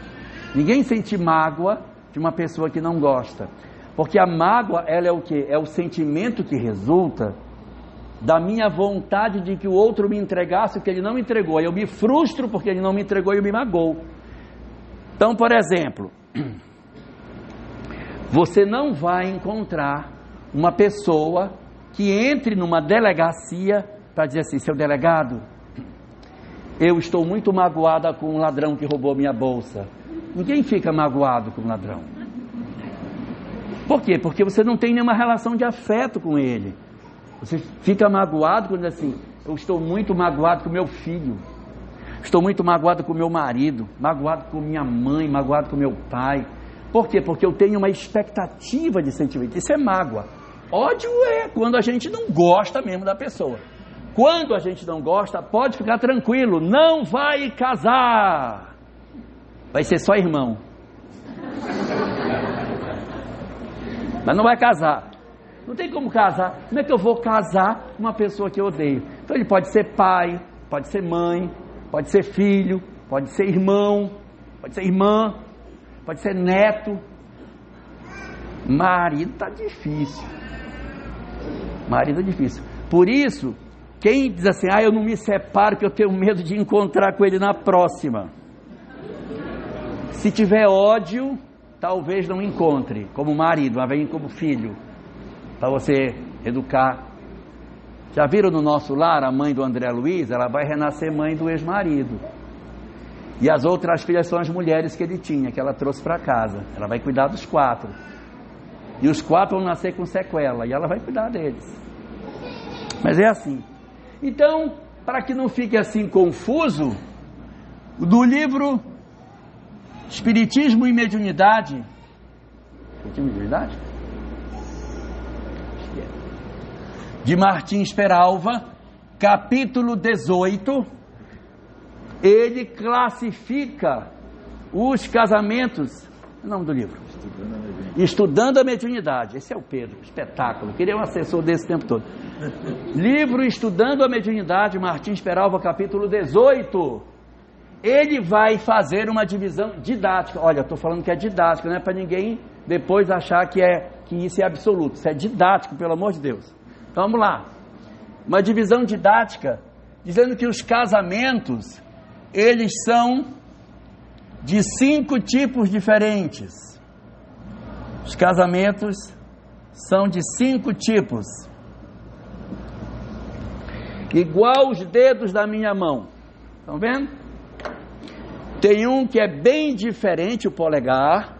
Speaker 1: Ninguém sente mágoa de uma pessoa que não gosta. Porque a mágoa, ela é o quê? É o sentimento que resulta da minha vontade de que o outro me entregasse o que ele não me entregou. Aí eu me frustro porque ele não me entregou e eu me magoo. Então, por exemplo, você não vai encontrar uma pessoa que entre numa delegacia para dizer assim: seu delegado, eu estou muito magoada com o ladrão que roubou minha bolsa. Ninguém fica magoado com o ladrão. Por quê? Porque você não tem nenhuma relação de afeto com ele. Você fica magoado quando diz assim, eu estou muito magoado com meu filho, estou muito magoado com meu marido, magoado com minha mãe, magoado com meu pai. Por quê? Porque eu tenho uma expectativa de sentimento. Isso é mágoa. Ódio é quando a gente não gosta mesmo da pessoa. Quando a gente não gosta, pode ficar tranquilo, não vai casar. Vai ser só irmão. Mas não vai casar. Não tem como casar. Como é que eu vou casar com uma pessoa que eu odeio? Então ele pode ser pai, pode ser mãe, pode ser filho, pode ser irmão, pode ser irmã, pode ser neto. Marido está difícil. Marido é difícil. Por isso, quem diz assim, eu não me separo porque eu tenho medo de encontrar com ele na próxima. Se tiver ódio, talvez não encontre como marido, mas vem como filho, para você educar. Já viram no nosso lar a mãe do André Luiz? Ela vai renascer mãe do ex-marido. E as outras filhas são as mulheres que ele tinha, que ela trouxe para casa. Ela vai cuidar dos 4. E os 4 vão nascer com sequela, e ela vai cuidar deles. Mas é assim. Então, para que não fique assim confuso, do livro Espiritismo e Mediunidade, de Martins Peralva, capítulo 18, ele classifica os casamentos, o nome do livro, Estudando a Mediunidade. Esse é o Pedro, espetáculo, queria um assessor desse tempo todo. Livro Estudando a Mediunidade, Martins Peralva, capítulo 18. Ele vai fazer uma divisão didática. Olha, estou falando que é didática, não é para ninguém depois achar que isso é absoluto. Isso é didático, pelo amor de Deus. Então vamos lá. Uma divisão didática dizendo que os casamentos, eles são de 5 tipos diferentes. Os casamentos são de 5 tipos. Igual os dedos da minha mão. Estão vendo? Tem um que é bem diferente, o polegar,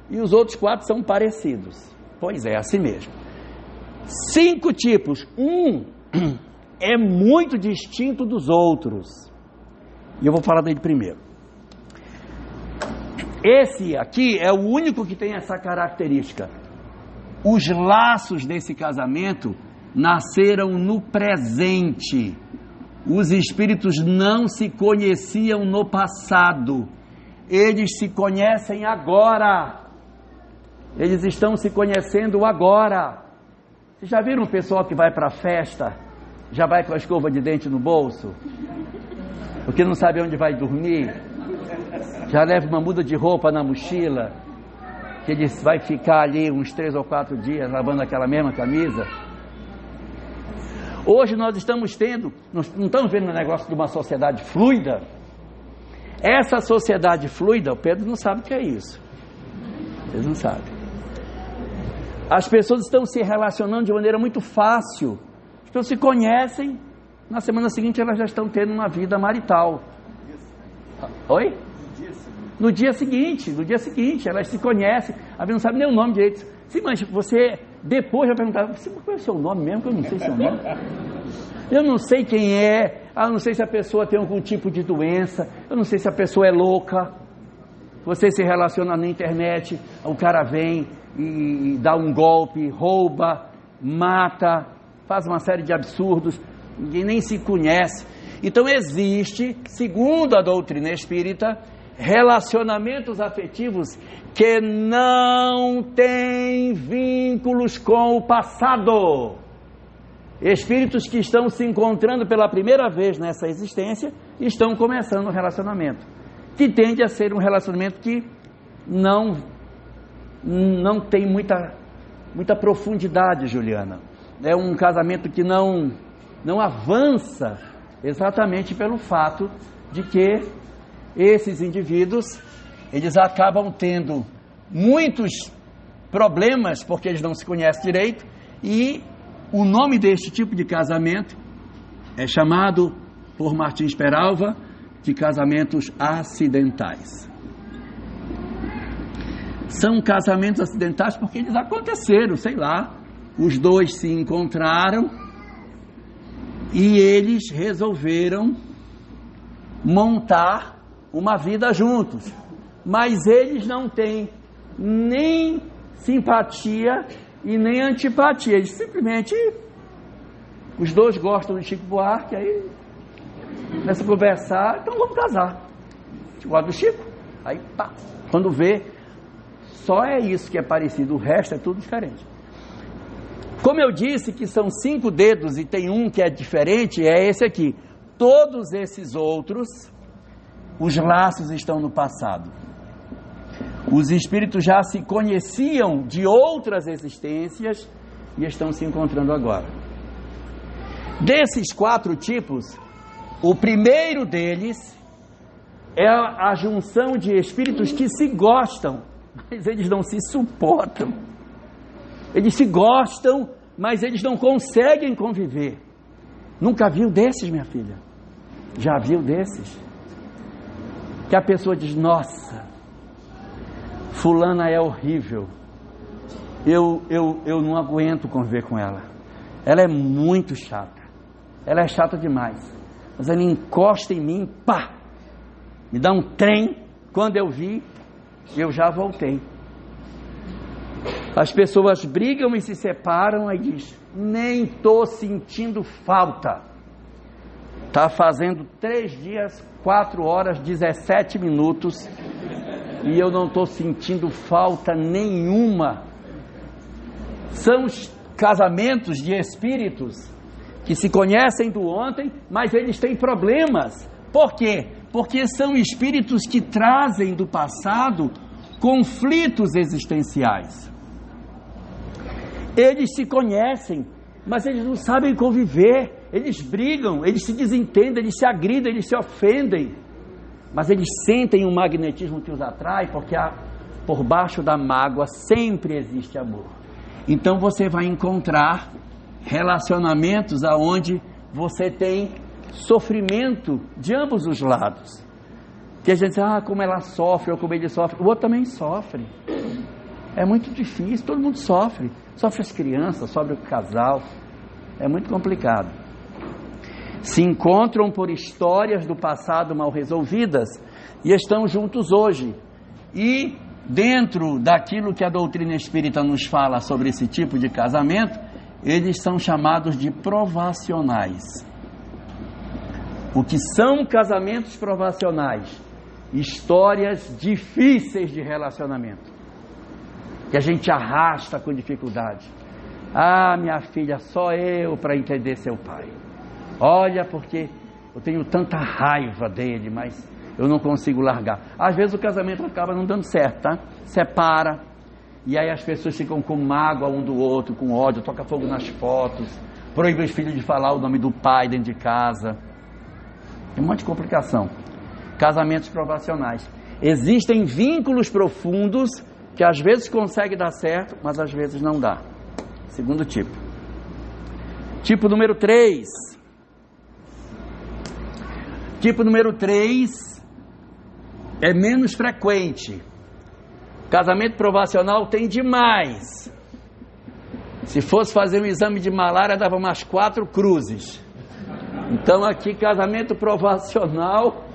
Speaker 1: e os outros 4 são parecidos. Pois é, assim mesmo. 5 tipos. Um é muito distinto dos outros. E eu vou falar dele primeiro. Esse aqui é o único que tem essa característica. Os laços desse casamento nasceram no presente. Os espíritos não se conheciam no passado. Eles se conhecem agora. Eles estão se conhecendo agora. Vocês já viram um pessoal que vai para a festa, já vai com a escova de dente no bolso? Porque não sabe onde vai dormir? Já leva uma muda de roupa na mochila, que ele vai ficar ali uns 3 ou 4 dias lavando aquela mesma camisa? Hoje nós estamos tendo, não estamos vendo um negócio de uma sociedade fluida? Essa sociedade fluida, o Pedro não sabe o que é isso. Vocês não sabem. As pessoas estão se relacionando de maneira muito fácil. As pessoas se conhecem, na semana seguinte elas já estão tendo uma vida marital. Oi? No dia seguinte, elas se conhecem, a gente não sabe nem o nome direito. Sim, mas você depois vai perguntar, qual é o seu nome mesmo, que eu não sei seu nome. Eu não sei quem é, eu não sei se a pessoa tem algum tipo de doença, eu não sei se a pessoa é louca. Você se relaciona na internet, o cara vem e dá um golpe, rouba, mata, faz uma série de absurdos, ninguém nem se conhece. Então existe, segundo a doutrina espírita, relacionamentos afetivos que não têm vínculos com o passado. Espíritos que estão se encontrando pela primeira vez nessa existência estão começando um relacionamento, que tende a ser um relacionamento que não tem muita profundidade, Juliana. É um casamento que não avança, exatamente pelo fato de que esses indivíduos, eles acabam tendo muitos problemas porque eles não se conhecem direito, e o nome deste tipo de casamento é chamado por Martins Peralva de casamentos acidentais. São casamentos acidentais porque eles aconteceram, sei lá, os dois se encontraram e eles resolveram montar uma vida juntos, mas eles não têm nem simpatia e nem antipatia, eles simplesmente, os dois gostam de Chico Buarque, aí começa a conversar, então vamos casar. Chico gosta do Chico, aí pá, quando vê, só é isso que é parecido, o resto é tudo diferente. Como eu disse que são 5 dedos e tem um que é diferente, é esse aqui. Todos esses outros, os laços estão no passado. Os espíritos já se conheciam de outras existências e estão se encontrando agora. Desses 4 tipos, o primeiro deles é a junção de espíritos que se gostam, mas eles não se suportam. Eles se gostam, mas eles não conseguem conviver. Nunca viu desses, minha filha? Já viu desses? Que a pessoa diz, nossa, fulana é horrível, eu não aguento conviver com ela, ela é muito chata, ela é chata demais, mas ela encosta em mim, pá, me dá um trem, quando eu vi, eu já voltei. As pessoas brigam e se separam, aí diz, nem estou sentindo falta, está fazendo 3 dias, 4 horas, 17 minutos, e eu não estou sentindo falta nenhuma. São os casamentos de espíritos que se conhecem do ontem, mas eles têm problemas. Por quê? Porque são espíritos que trazem do passado conflitos existenciais. Eles se conhecem, mas eles não sabem conviver. Eles brigam, eles se desentendem, eles se agridem, eles se ofendem. Mas eles sentem um magnetismo que os atrai, porque por baixo da mágoa sempre existe amor. Então você vai encontrar relacionamentos aonde você tem sofrimento de ambos os lados. Que a gente diz, como ela sofre, ou como ele sofre. O outro também sofre. É muito difícil, todo mundo sofre. Sofre as crianças, sofre o casal. É muito complicado. Se encontram por histórias do passado mal resolvidas e estão juntos hoje. E dentro daquilo que a doutrina espírita nos fala sobre esse tipo de casamento, eles são chamados de provacionais. O que são casamentos provacionais? Histórias difíceis de relacionamento, que a gente arrasta com dificuldade. Minha filha, só eu para entender seu pai. Olha, porque eu tenho tanta raiva dele, mas eu não consigo largar. Às vezes o casamento acaba não dando certo, tá? Separa, e aí as pessoas ficam com mágoa um do outro, com ódio, toca fogo nas fotos, proíbe os filhos de falar o nome do pai dentro de casa. Tem um monte de complicação. Casamentos provacionais. Existem vínculos profundos que às vezes conseguem dar certo, mas às vezes não dá. Segundo tipo. Tipo número 3. Tipo número 3 é menos frequente. Casamento provacional tem demais. Se fosse fazer um exame de malária, dava umas 4 cruzes. Então aqui casamento provacional.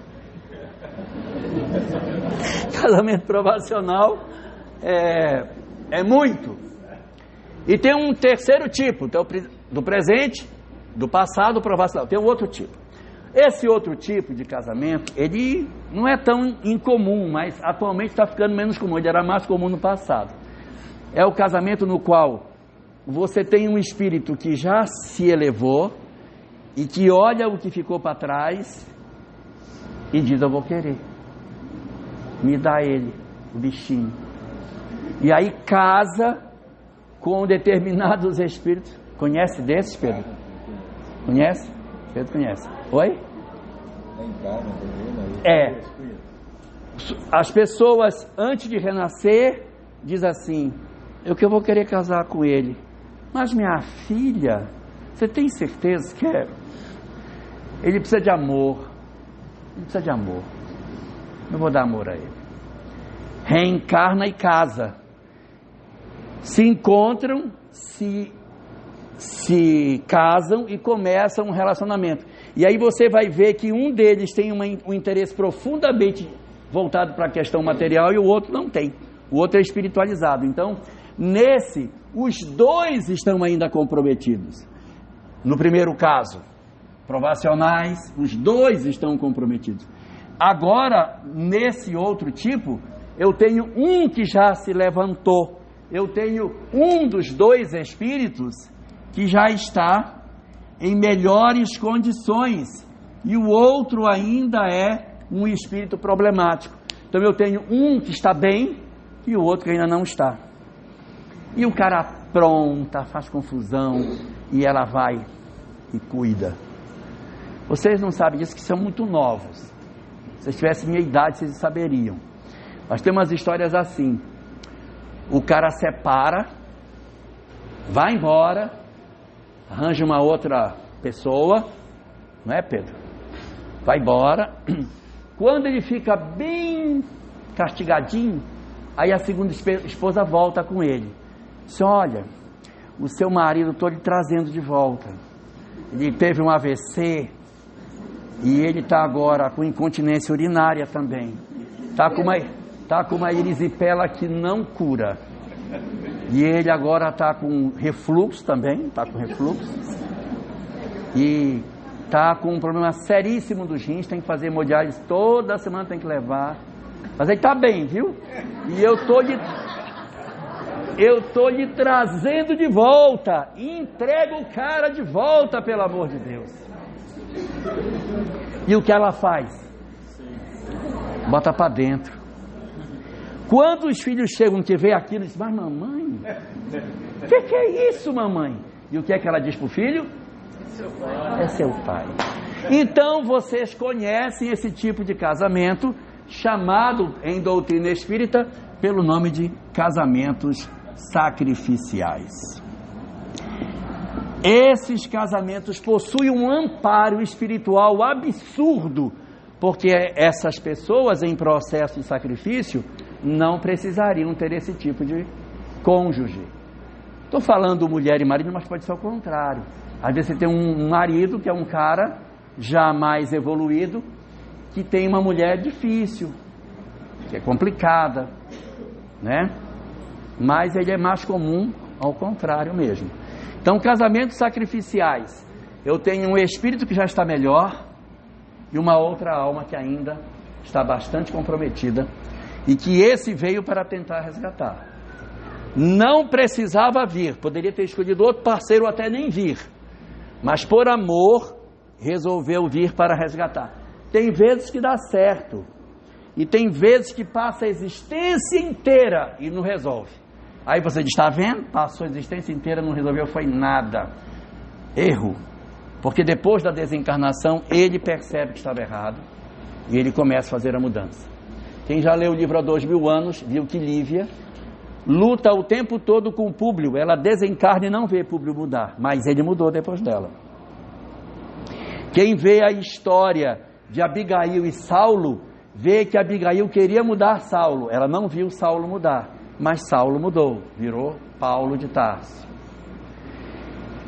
Speaker 1: Casamento provacional é muito. E tem um terceiro tipo, do presente, do passado provacional. Tem um outro tipo. Esse outro tipo de casamento, ele não é tão incomum, mas atualmente está ficando menos comum, ele era mais comum no passado. É o casamento no qual você tem um espírito que já se elevou e que olha o que ficou para trás e diz, eu vou querer. Me dá ele, o bichinho. E aí casa com determinados espíritos. Conhece desses, Pedro? Conhece? Pedro conhece. Oi? As pessoas antes de renascer diz assim, eu que eu vou querer casar com ele. Mas minha filha, você tem certeza que ele precisa de amor, Ele precisa de amor. Eu vou dar amor a ele. Reencarna e casa. Se encontram, se casam e começam um relacionamento. E aí você vai ver que um deles tem um interesse profundamente voltado para a questão material e o outro não tem. O outro é espiritualizado. Então, nesse, os dois estão ainda comprometidos. No primeiro caso, provacionais, os dois estão comprometidos. Agora, nesse outro tipo, eu tenho um que já se levantou. Eu tenho um dos dois espíritos que já está em melhores condições e o outro ainda é um espírito problemático. Então eu tenho um que está bem e o outro que ainda não está. E o cara apronta, faz confusão e ela vai e cuida. Vocês não sabem disso, que são muito novos. Se vocês tivessem minha idade, vocês saberiam. Mas tem umas histórias assim. O cara separa, vai embora, arranja uma outra pessoa, não é, Pedro? Vai embora. Quando ele fica bem castigadinho, aí a segunda esposa volta com ele. Diz: olha, o seu marido estou lhe trazendo de volta. Ele teve um AVC e ele está agora com incontinência urinária também. Está com uma erisipela que não cura. E ele agora está com refluxo também, E está com um problema seríssimo dos rins, tem que fazer hemodiálise toda semana, tem que levar. Mas ele está bem, viu? E eu estou lhe trazendo de volta. Entrega o cara de volta, pelo amor de Deus. E o que ela faz? Bota para dentro. Quando os filhos chegam que vê aquilo, dizem: mas mamãe, o que é isso, mamãe? E o que é que ela diz para o filho? É seu pai. Então vocês conhecem esse tipo de casamento, chamado em doutrina espírita pelo nome de casamentos sacrificiais. Esses casamentos possuem um amparo espiritual absurdo, porque essas pessoas em processo de sacrifício não precisariam ter esse tipo de cônjuge. Estou falando mulher e marido, mas pode ser o contrário. Às vezes você tem um marido que é um cara já mais evoluído, que tem uma mulher difícil, que é complicada, né? Mas ele é mais comum ao contrário mesmo. Então, casamentos sacrificiais. Eu tenho um espírito que já está melhor e uma outra alma que ainda está bastante comprometida e que esse veio para tentar resgatar. Não precisava vir, poderia ter escolhido outro parceiro ou até nem vir, mas por amor resolveu vir para resgatar. Tem vezes que dá certo e tem vezes que passa a existência inteira e não resolve. Aí você diz: está vendo? Passou a existência inteira, não resolveu, foi nada. Erro. Porque depois da desencarnação ele percebe que estava errado e ele começa a fazer a mudança. Quem já leu o livro há 2000 anos viu que Lívia luta o tempo todo com o Públio. Ela desencarna e não vê Públio mudar, mas ele mudou depois dela. Quem vê a história de Abigail e Saulo, vê que Abigail queria mudar Saulo. Ela não viu Saulo mudar, mas Saulo mudou, virou Paulo de Tarso.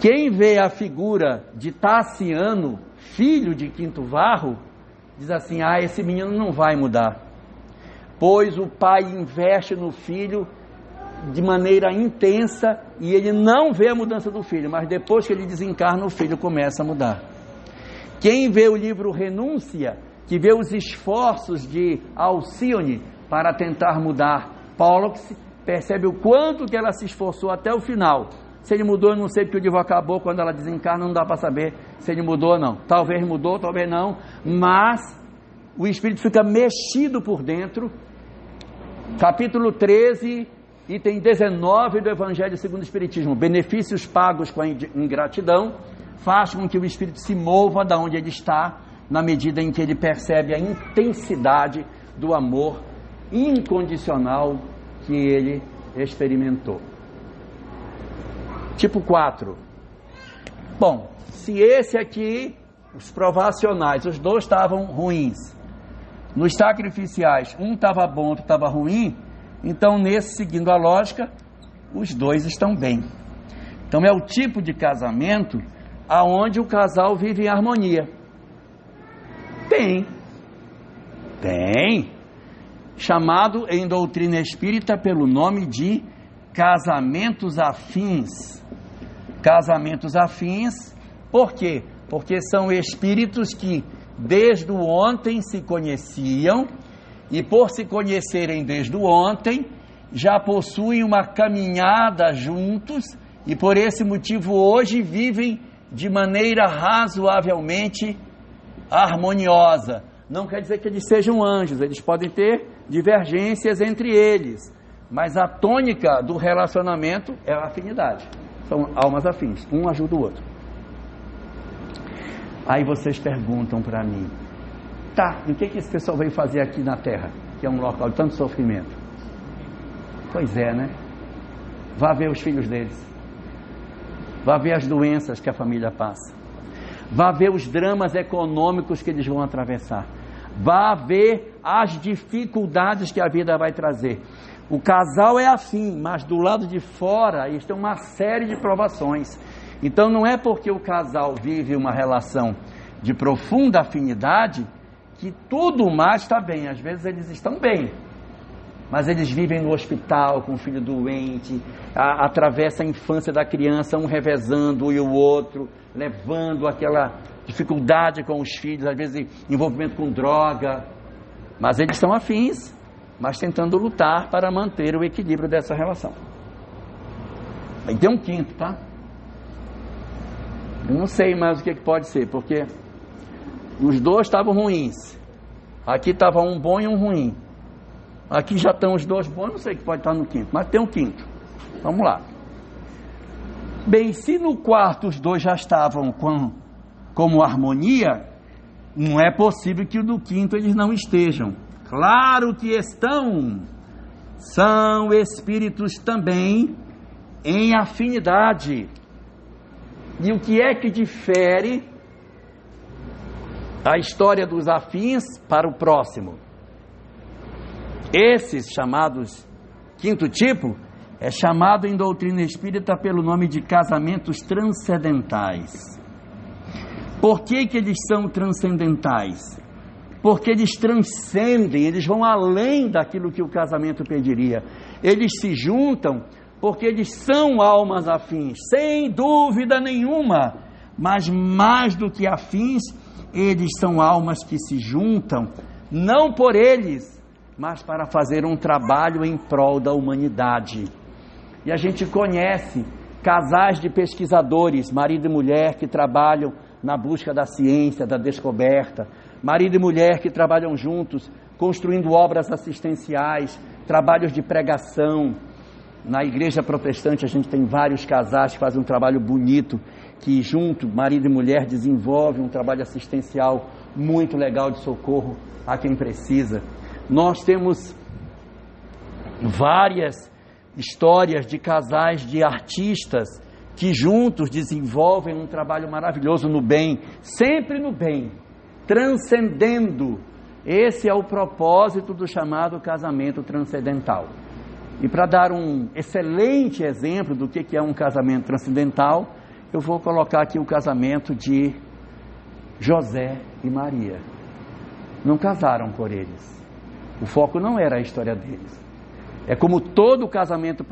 Speaker 1: Quem vê a figura de Tassiano, filho de Quinto Varro, diz assim: ah, esse menino não vai mudar, pois o pai investe no filho de maneira intensa e ele não vê a mudança do filho, mas depois que ele desencarna, o filho começa a mudar. Quem vê o livro Renúncia, que vê os esforços de Alcione para tentar mudar Pollux, percebe o quanto que ela se esforçou até o final. Se ele mudou, eu não sei, porque o livro acabou. Quando ela desencarna, não dá para saber se ele mudou ou não. Talvez mudou, talvez não, mas o espírito fica mexido por dentro. Capítulo 13, item 19 do Evangelho segundo o Espiritismo: benefícios pagos com a ingratidão, faz com que o espírito se mova da onde ele está, na medida em que ele percebe a intensidade do amor incondicional que ele experimentou. Tipo 4. Bom, se esse aqui, os provacionais, os dois estavam ruins, Nos sacrificiais, um estava bom, outro estava ruim, então nesse, seguindo a lógica, os dois estão bem. Então é o tipo de casamento aonde o casal vive em harmonia. Tem. Chamado em doutrina espírita pelo nome de casamentos afins. Casamentos afins, por quê? Porque são espíritos que desde o ontem se conheciam e por se conhecerem desde o ontem, já possuem uma caminhada juntos e por esse motivo hoje vivem de maneira razoavelmente harmoniosa. Não quer dizer que eles sejam anjos, eles podem ter divergências entre eles, mas a tônica do relacionamento é a afinidade. São almas afins, um ajuda o outro. Aí vocês perguntam para mim, tá, o que esse pessoal veio fazer aqui na Terra, que é um local de tanto sofrimento? Pois é, né? Vá ver os filhos deles, vá ver as doenças que a família passa, vá ver os dramas econômicos que eles vão atravessar, vá ver as dificuldades que a vida vai trazer. O casal é afim, mas do lado de fora eles têm uma série de provações. Então não é porque o casal vive uma relação de profunda afinidade que tudo mais está bem. Às vezes eles estão bem, mas eles vivem no hospital com o filho doente, atravessa a infância da criança, um revezando e o outro, levando aquela dificuldade com os filhos, às vezes envolvimento com droga, mas eles são afins, mas tentando lutar para manter o equilíbrio dessa relação. Aí tem um quinto, tá? Eu não sei mais o que pode ser, porque os dois estavam ruins, aqui estava um bom e um ruim, aqui já estão os dois bons, não sei o que pode estar no quinto, mas tem um quinto. Vamos lá. Bem, se no quarto os dois já estavam como harmonia, não é possível que no quinto eles não estejam. Claro que estão. São espíritos também em afinidade. E o que é que difere a história dos afins para o próximo? Esses chamados quinto tipo é chamado em doutrina espírita pelo nome de casamentos transcendentais. Por que eles são transcendentais? Porque eles transcendem, eles vão além daquilo que o casamento pediria. Eles se juntam porque eles são almas afins, sem dúvida nenhuma, mas mais do que afins, eles são almas que se juntam, não por eles, mas para fazer um trabalho em prol da humanidade. E a gente conhece casais de pesquisadores, marido e mulher, que trabalham na busca da ciência, da descoberta, marido e mulher que trabalham juntos, construindo obras assistenciais, trabalhos de pregação. Na igreja protestante a gente tem vários casais que fazem um trabalho bonito, que junto, marido e mulher, desenvolvem um trabalho assistencial muito legal de socorro a quem precisa. Nós temos várias histórias de casais de artistas que juntos desenvolvem um trabalho maravilhoso no bem, sempre no bem, transcendendo. Esse é o propósito do chamado casamento transcendental. E para dar um excelente exemplo do que é um casamento transcendental, eu vou colocar aqui o casamento de José e Maria. Não casaram por eles. O foco não era a história deles. É como todo casamento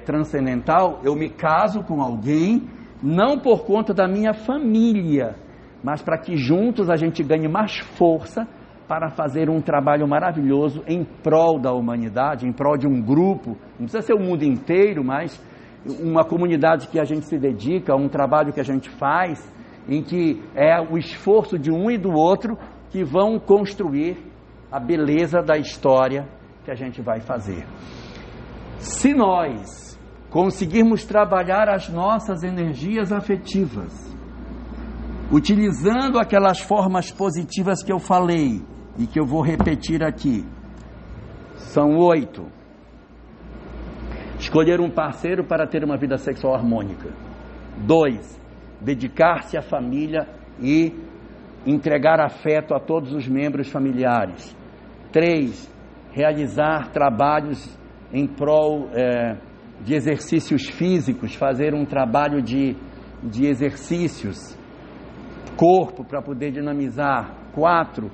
Speaker 1: transcendental, eu me caso com alguém, não por conta da minha família, mas para que juntos a gente ganhe mais força para fazer um trabalho maravilhoso em prol da humanidade, em prol de um grupo, não precisa ser o mundo inteiro, mas uma comunidade que a gente se dedica, um trabalho que a gente faz, em que é o esforço de um e do outro que vão construir a beleza da história que a gente vai fazer. Se nós conseguirmos trabalhar as nossas energias afetivas, utilizando aquelas formas positivas que eu falei e que eu vou repetir aqui, são 8. Escolher um parceiro para ter uma vida sexual harmônica. 2. Dedicar-se à família e entregar afeto a todos os membros familiares. 3, realizar trabalhos em prol de exercícios físicos, fazer um trabalho de exercícios, corpo para poder dinamizar. 4,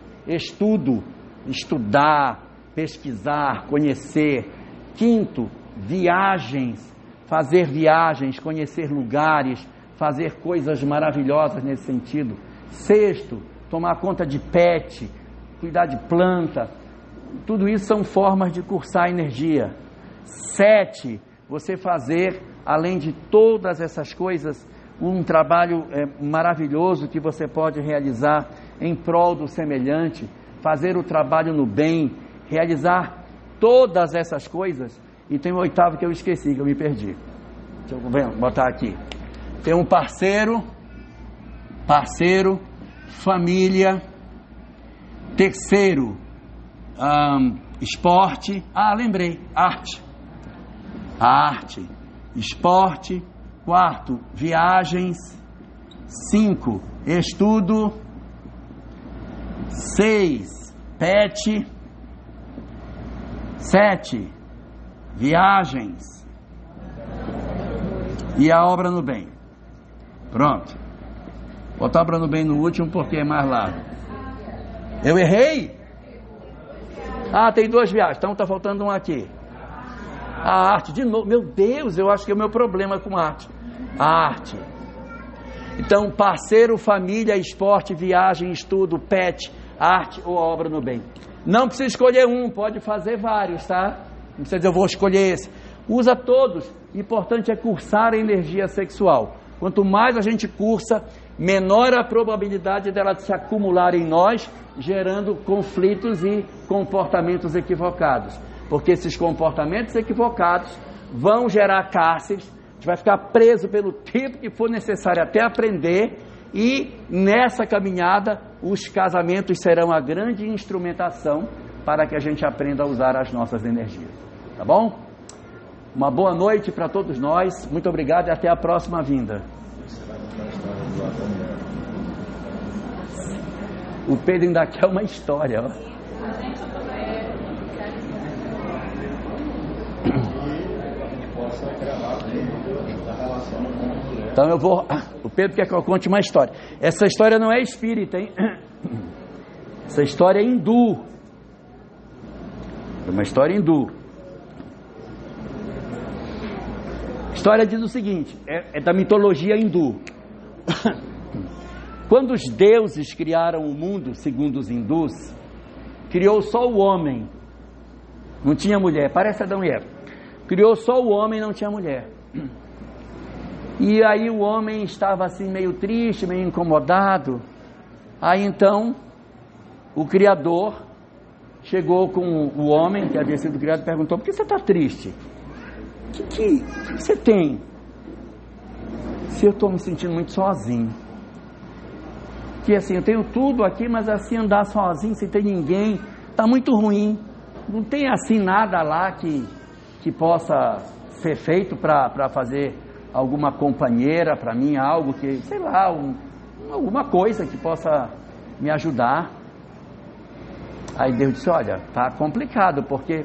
Speaker 1: estudar, pesquisar, conhecer. 5, viagens, fazer viagens, conhecer lugares, fazer coisas maravilhosas nesse sentido. 6, tomar conta de pet, cuidar de planta. Tudo isso são formas de cursar energia. 7, você fazer, além de todas essas coisas, um trabalho maravilhoso que você pode realizar em prol do semelhante, fazer o trabalho no bem, realizar todas essas coisas. E tem o 8º que eu esqueci, que eu me perdi. Deixa eu botar aqui. Tem um parceiro, família. 3, esporte. Lembrei, arte, esporte. 4, viagens. 5, estudo. 6, pet. 7, viagens. E a obra no bem. Pronto. Botar a obra no bem no último porque é mais largo. Eu errei? Tem 2 viagens, então está faltando um aqui. A arte, de novo. Meu Deus, eu acho que é o meu problema com arte. A arte. Então, parceiro, família, esporte, viagem, estudo, pet, arte ou obra no bem. Não precisa escolher um, pode fazer vários, tá? Não precisa dizer, eu vou escolher esse. Usa todos. O importante é cursar a energia sexual. Quanto mais a gente cursa, menor a probabilidade dela se acumular em nós, gerando conflitos e comportamentos equivocados. Porque esses comportamentos equivocados vão gerar cárceres, a gente vai ficar preso pelo tempo que for necessário até aprender, e nessa caminhada os casamentos serão a grande instrumentação para que a gente aprenda a usar as nossas energias. Tá bom? Uma boa noite para todos nós, muito obrigado e até a próxima vinda. O Pedro ainda quer uma história, ó. Então eu vou. O Pedro quer que eu conte uma história. Essa história não é espírita, hein? Essa história é hindu. É uma história hindu. A história diz o seguinte: é da mitologia hindu. Quando os deuses criaram o mundo, segundo os hindus, criou só o homem, não tinha mulher, parece Adão e Eva. Criou só o homem, não tinha mulher. E aí o homem estava assim meio triste, meio incomodado. Aí então o Criador chegou com o homem que havia sido criado e perguntou: por que você está triste? O que você tem? Se eu estou me sentindo muito sozinho. Que assim, eu tenho tudo aqui, mas assim andar sozinho, sem ter ninguém, está muito ruim. Não tem assim nada lá que possa ser feito para fazer alguma companheira para mim, algo que, sei lá, alguma coisa que possa me ajudar. Aí Deus disse: olha, tá complicado, porque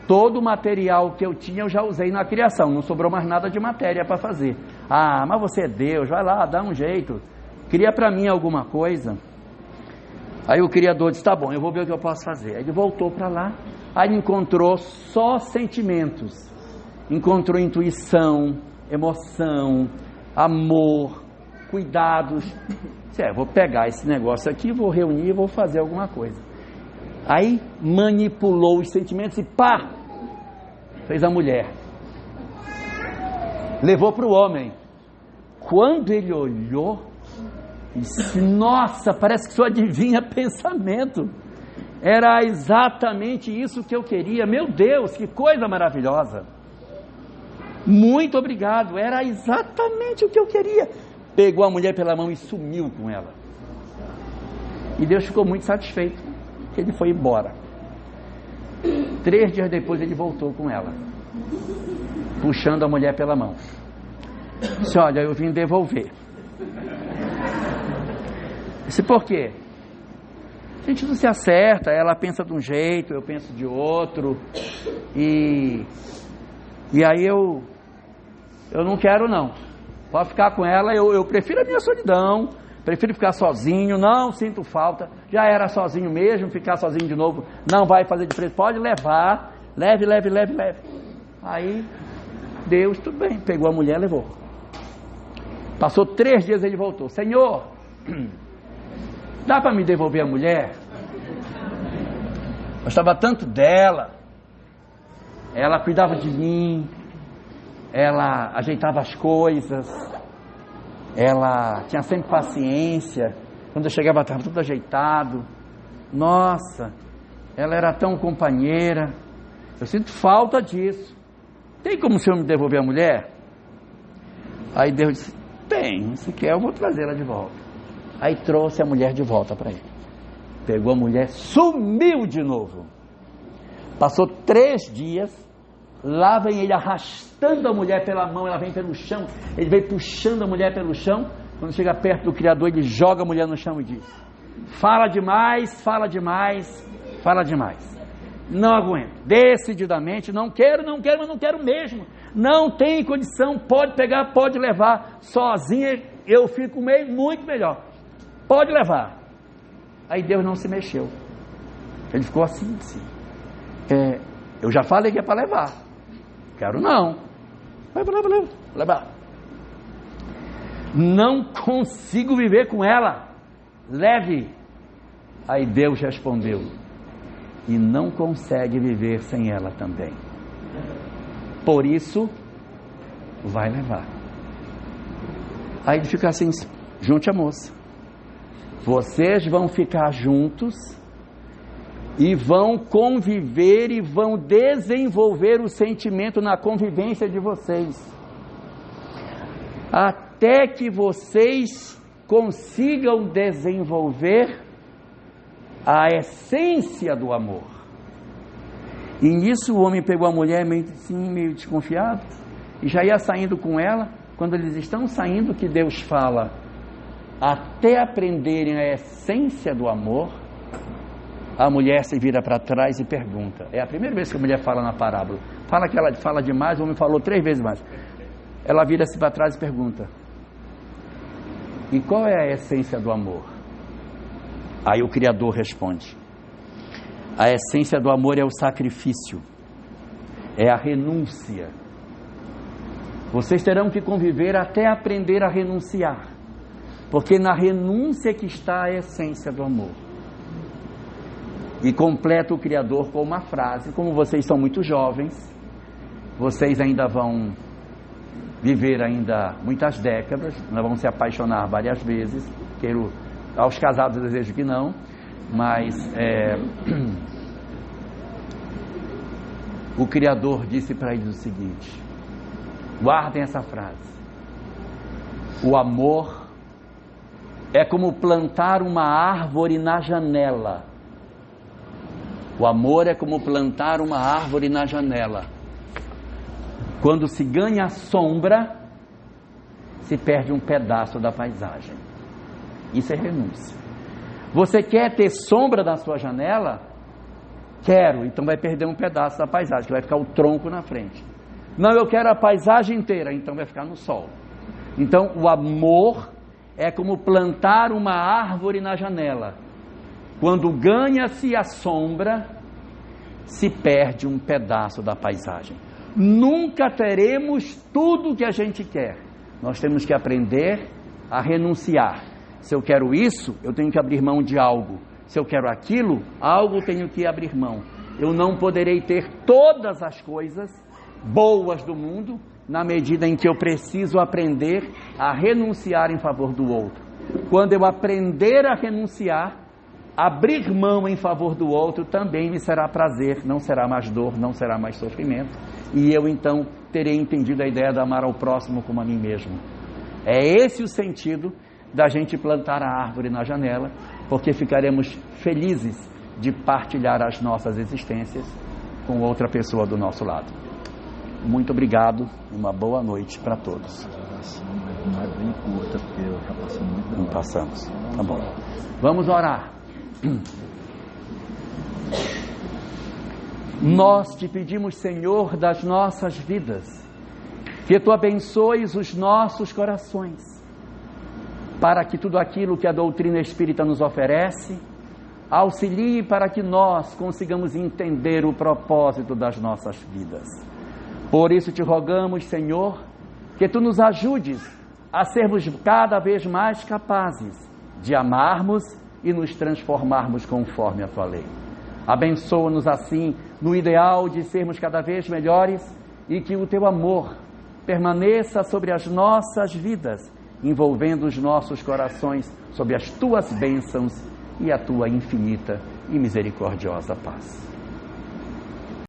Speaker 1: todo o material que eu tinha eu já usei na criação, não sobrou mais nada de matéria para fazer. Mas você é Deus, vai lá, dá um jeito, cria para mim alguma coisa. Aí o Criador disse: tá bom, eu vou ver o que eu posso fazer. Aí ele voltou para lá, aí encontrou só sentimentos, encontrou intuição, emoção, amor, cuidados. Vou pegar esse negócio aqui, vou reunir e vou fazer alguma coisa. Aí manipulou os sentimentos e pá, fez a mulher, levou para o homem. Quando ele olhou, disse: nossa, parece que só adivinha pensamento. Era exatamente isso que eu queria. Meu Deus, que coisa maravilhosa. Muito obrigado, era exatamente o que eu queria. Pegou a mulher pela mão e sumiu com ela. E Deus ficou muito satisfeito. Ele foi embora. 3 dias depois ele voltou com ela, puxando a mulher pela mão. Disse: olha, eu vim devolver. Disse: por quê? A gente não se acerta, ela pensa de um jeito, eu penso de outro, e aí eu não quero não. Pode ficar com ela, eu prefiro a minha solidão, prefiro ficar sozinho, não sinto falta, já era sozinho mesmo, ficar sozinho de novo, não vai fazer diferença, pode levar, leve. Aí, Deus, tudo bem, pegou a mulher e levou. Passou 3 dias, ele voltou, Senhor, dá para me devolver a mulher? Eu gostava tanto dela, ela cuidava de mim, ela ajeitava as coisas, ela tinha sempre paciência, quando eu chegava estava tudo ajeitado, nossa, ela era tão companheira, eu sinto falta disso, tem como o Senhor me devolver a mulher? Aí Deus disse, tem, se quer eu vou trazê-la de volta. Aí trouxe a mulher de volta para ele, pegou a mulher, sumiu de novo, passou 3 dias, lá vem ele arrastando a mulher pela mão, ela vem pelo chão, ele vem puxando a mulher pelo chão, quando chega perto do Criador, ele joga a mulher no chão e diz, fala demais, não aguento, decididamente, não quero, mas não quero mesmo, não tem condição, pode pegar, pode levar, sozinha eu fico muito melhor, pode levar. Aí Deus não se mexeu, ele ficou assim, eu já falei que é para levar, quero não, vai levar, não consigo viver com ela, leve. Aí Deus respondeu, e não consegue viver sem ela também, por isso vai levar. Aí ele fica assim, junte a moça, vocês vão ficar juntos e vão conviver e vão desenvolver o sentimento na convivência de vocês, até que vocês consigam desenvolver a essência do amor. E nisso o homem pegou a mulher meio desconfiado, e já ia saindo com ela. Quando eles estão saindo, que Deus fala, até aprenderem a essência do amor, a mulher se vira para trás e pergunta. É a primeira vez que a mulher fala na parábola, fala que ela fala demais, o homem falou 3 vezes mais. Ela vira-se para trás e pergunta, e qual é a essência do amor? Aí o Criador responde, a essência do amor é o sacrifício, é a renúncia. Vocês terão que conviver até aprender a renunciar, porque na renúncia que está a essência do amor. E completa o Criador com uma frase, como vocês são muito jovens, vocês ainda vão viver ainda muitas décadas, não vão se apaixonar várias vezes, aos casados eu desejo que não, mas o Criador disse para eles o seguinte, guardem essa frase, o amor é como plantar uma árvore na janela. O amor é como plantar uma árvore na janela. Quando se ganha a sombra, se perde um pedaço da paisagem. Isso é renúncia. Você quer ter sombra na sua janela? Quero, então vai perder um pedaço da paisagem, que vai ficar o tronco na frente. Não, eu quero a paisagem inteira, então vai ficar no sol. Então o amor é como plantar uma árvore na janela. Quando ganha-se a sombra, se perde um pedaço da paisagem. Nunca teremos tudo o que a gente quer. Nós temos que aprender a renunciar. Se eu quero isso, eu tenho que abrir mão de algo. Se eu quero aquilo, algo tenho que abrir mão. Eu não poderei ter todas as coisas boas do mundo, na medida em que eu preciso aprender a renunciar em favor do outro. Quando eu aprender a renunciar, abrir mão em favor do outro, também me será prazer, não será mais dor, não será mais sofrimento, e eu então terei entendido a ideia de amar ao próximo como a mim mesmo. É esse o sentido da gente plantar a árvore na janela, porque ficaremos felizes de partilhar as nossas existências com outra pessoa do nosso lado. Muito obrigado e uma boa noite para todos.
Speaker 3: Não é bem curta, porque eu já passei muito.
Speaker 1: Não passamos. Tá bom. Vamos orar. Nós te pedimos, Senhor, das nossas vidas, que Tu abençoes os nossos corações, para que tudo aquilo que a doutrina espírita nos oferece, auxilie para que nós consigamos entender o propósito das nossas vidas. Por isso te rogamos, Senhor, que Tu nos ajudes a sermos cada vez mais capazes de amarmos e nos transformarmos conforme a Tua lei. Abençoa-nos assim no ideal de sermos cada vez melhores e que o Teu amor permaneça sobre as nossas vidas, envolvendo os nossos corações sob as Tuas bênçãos e a Tua infinita e misericordiosa paz.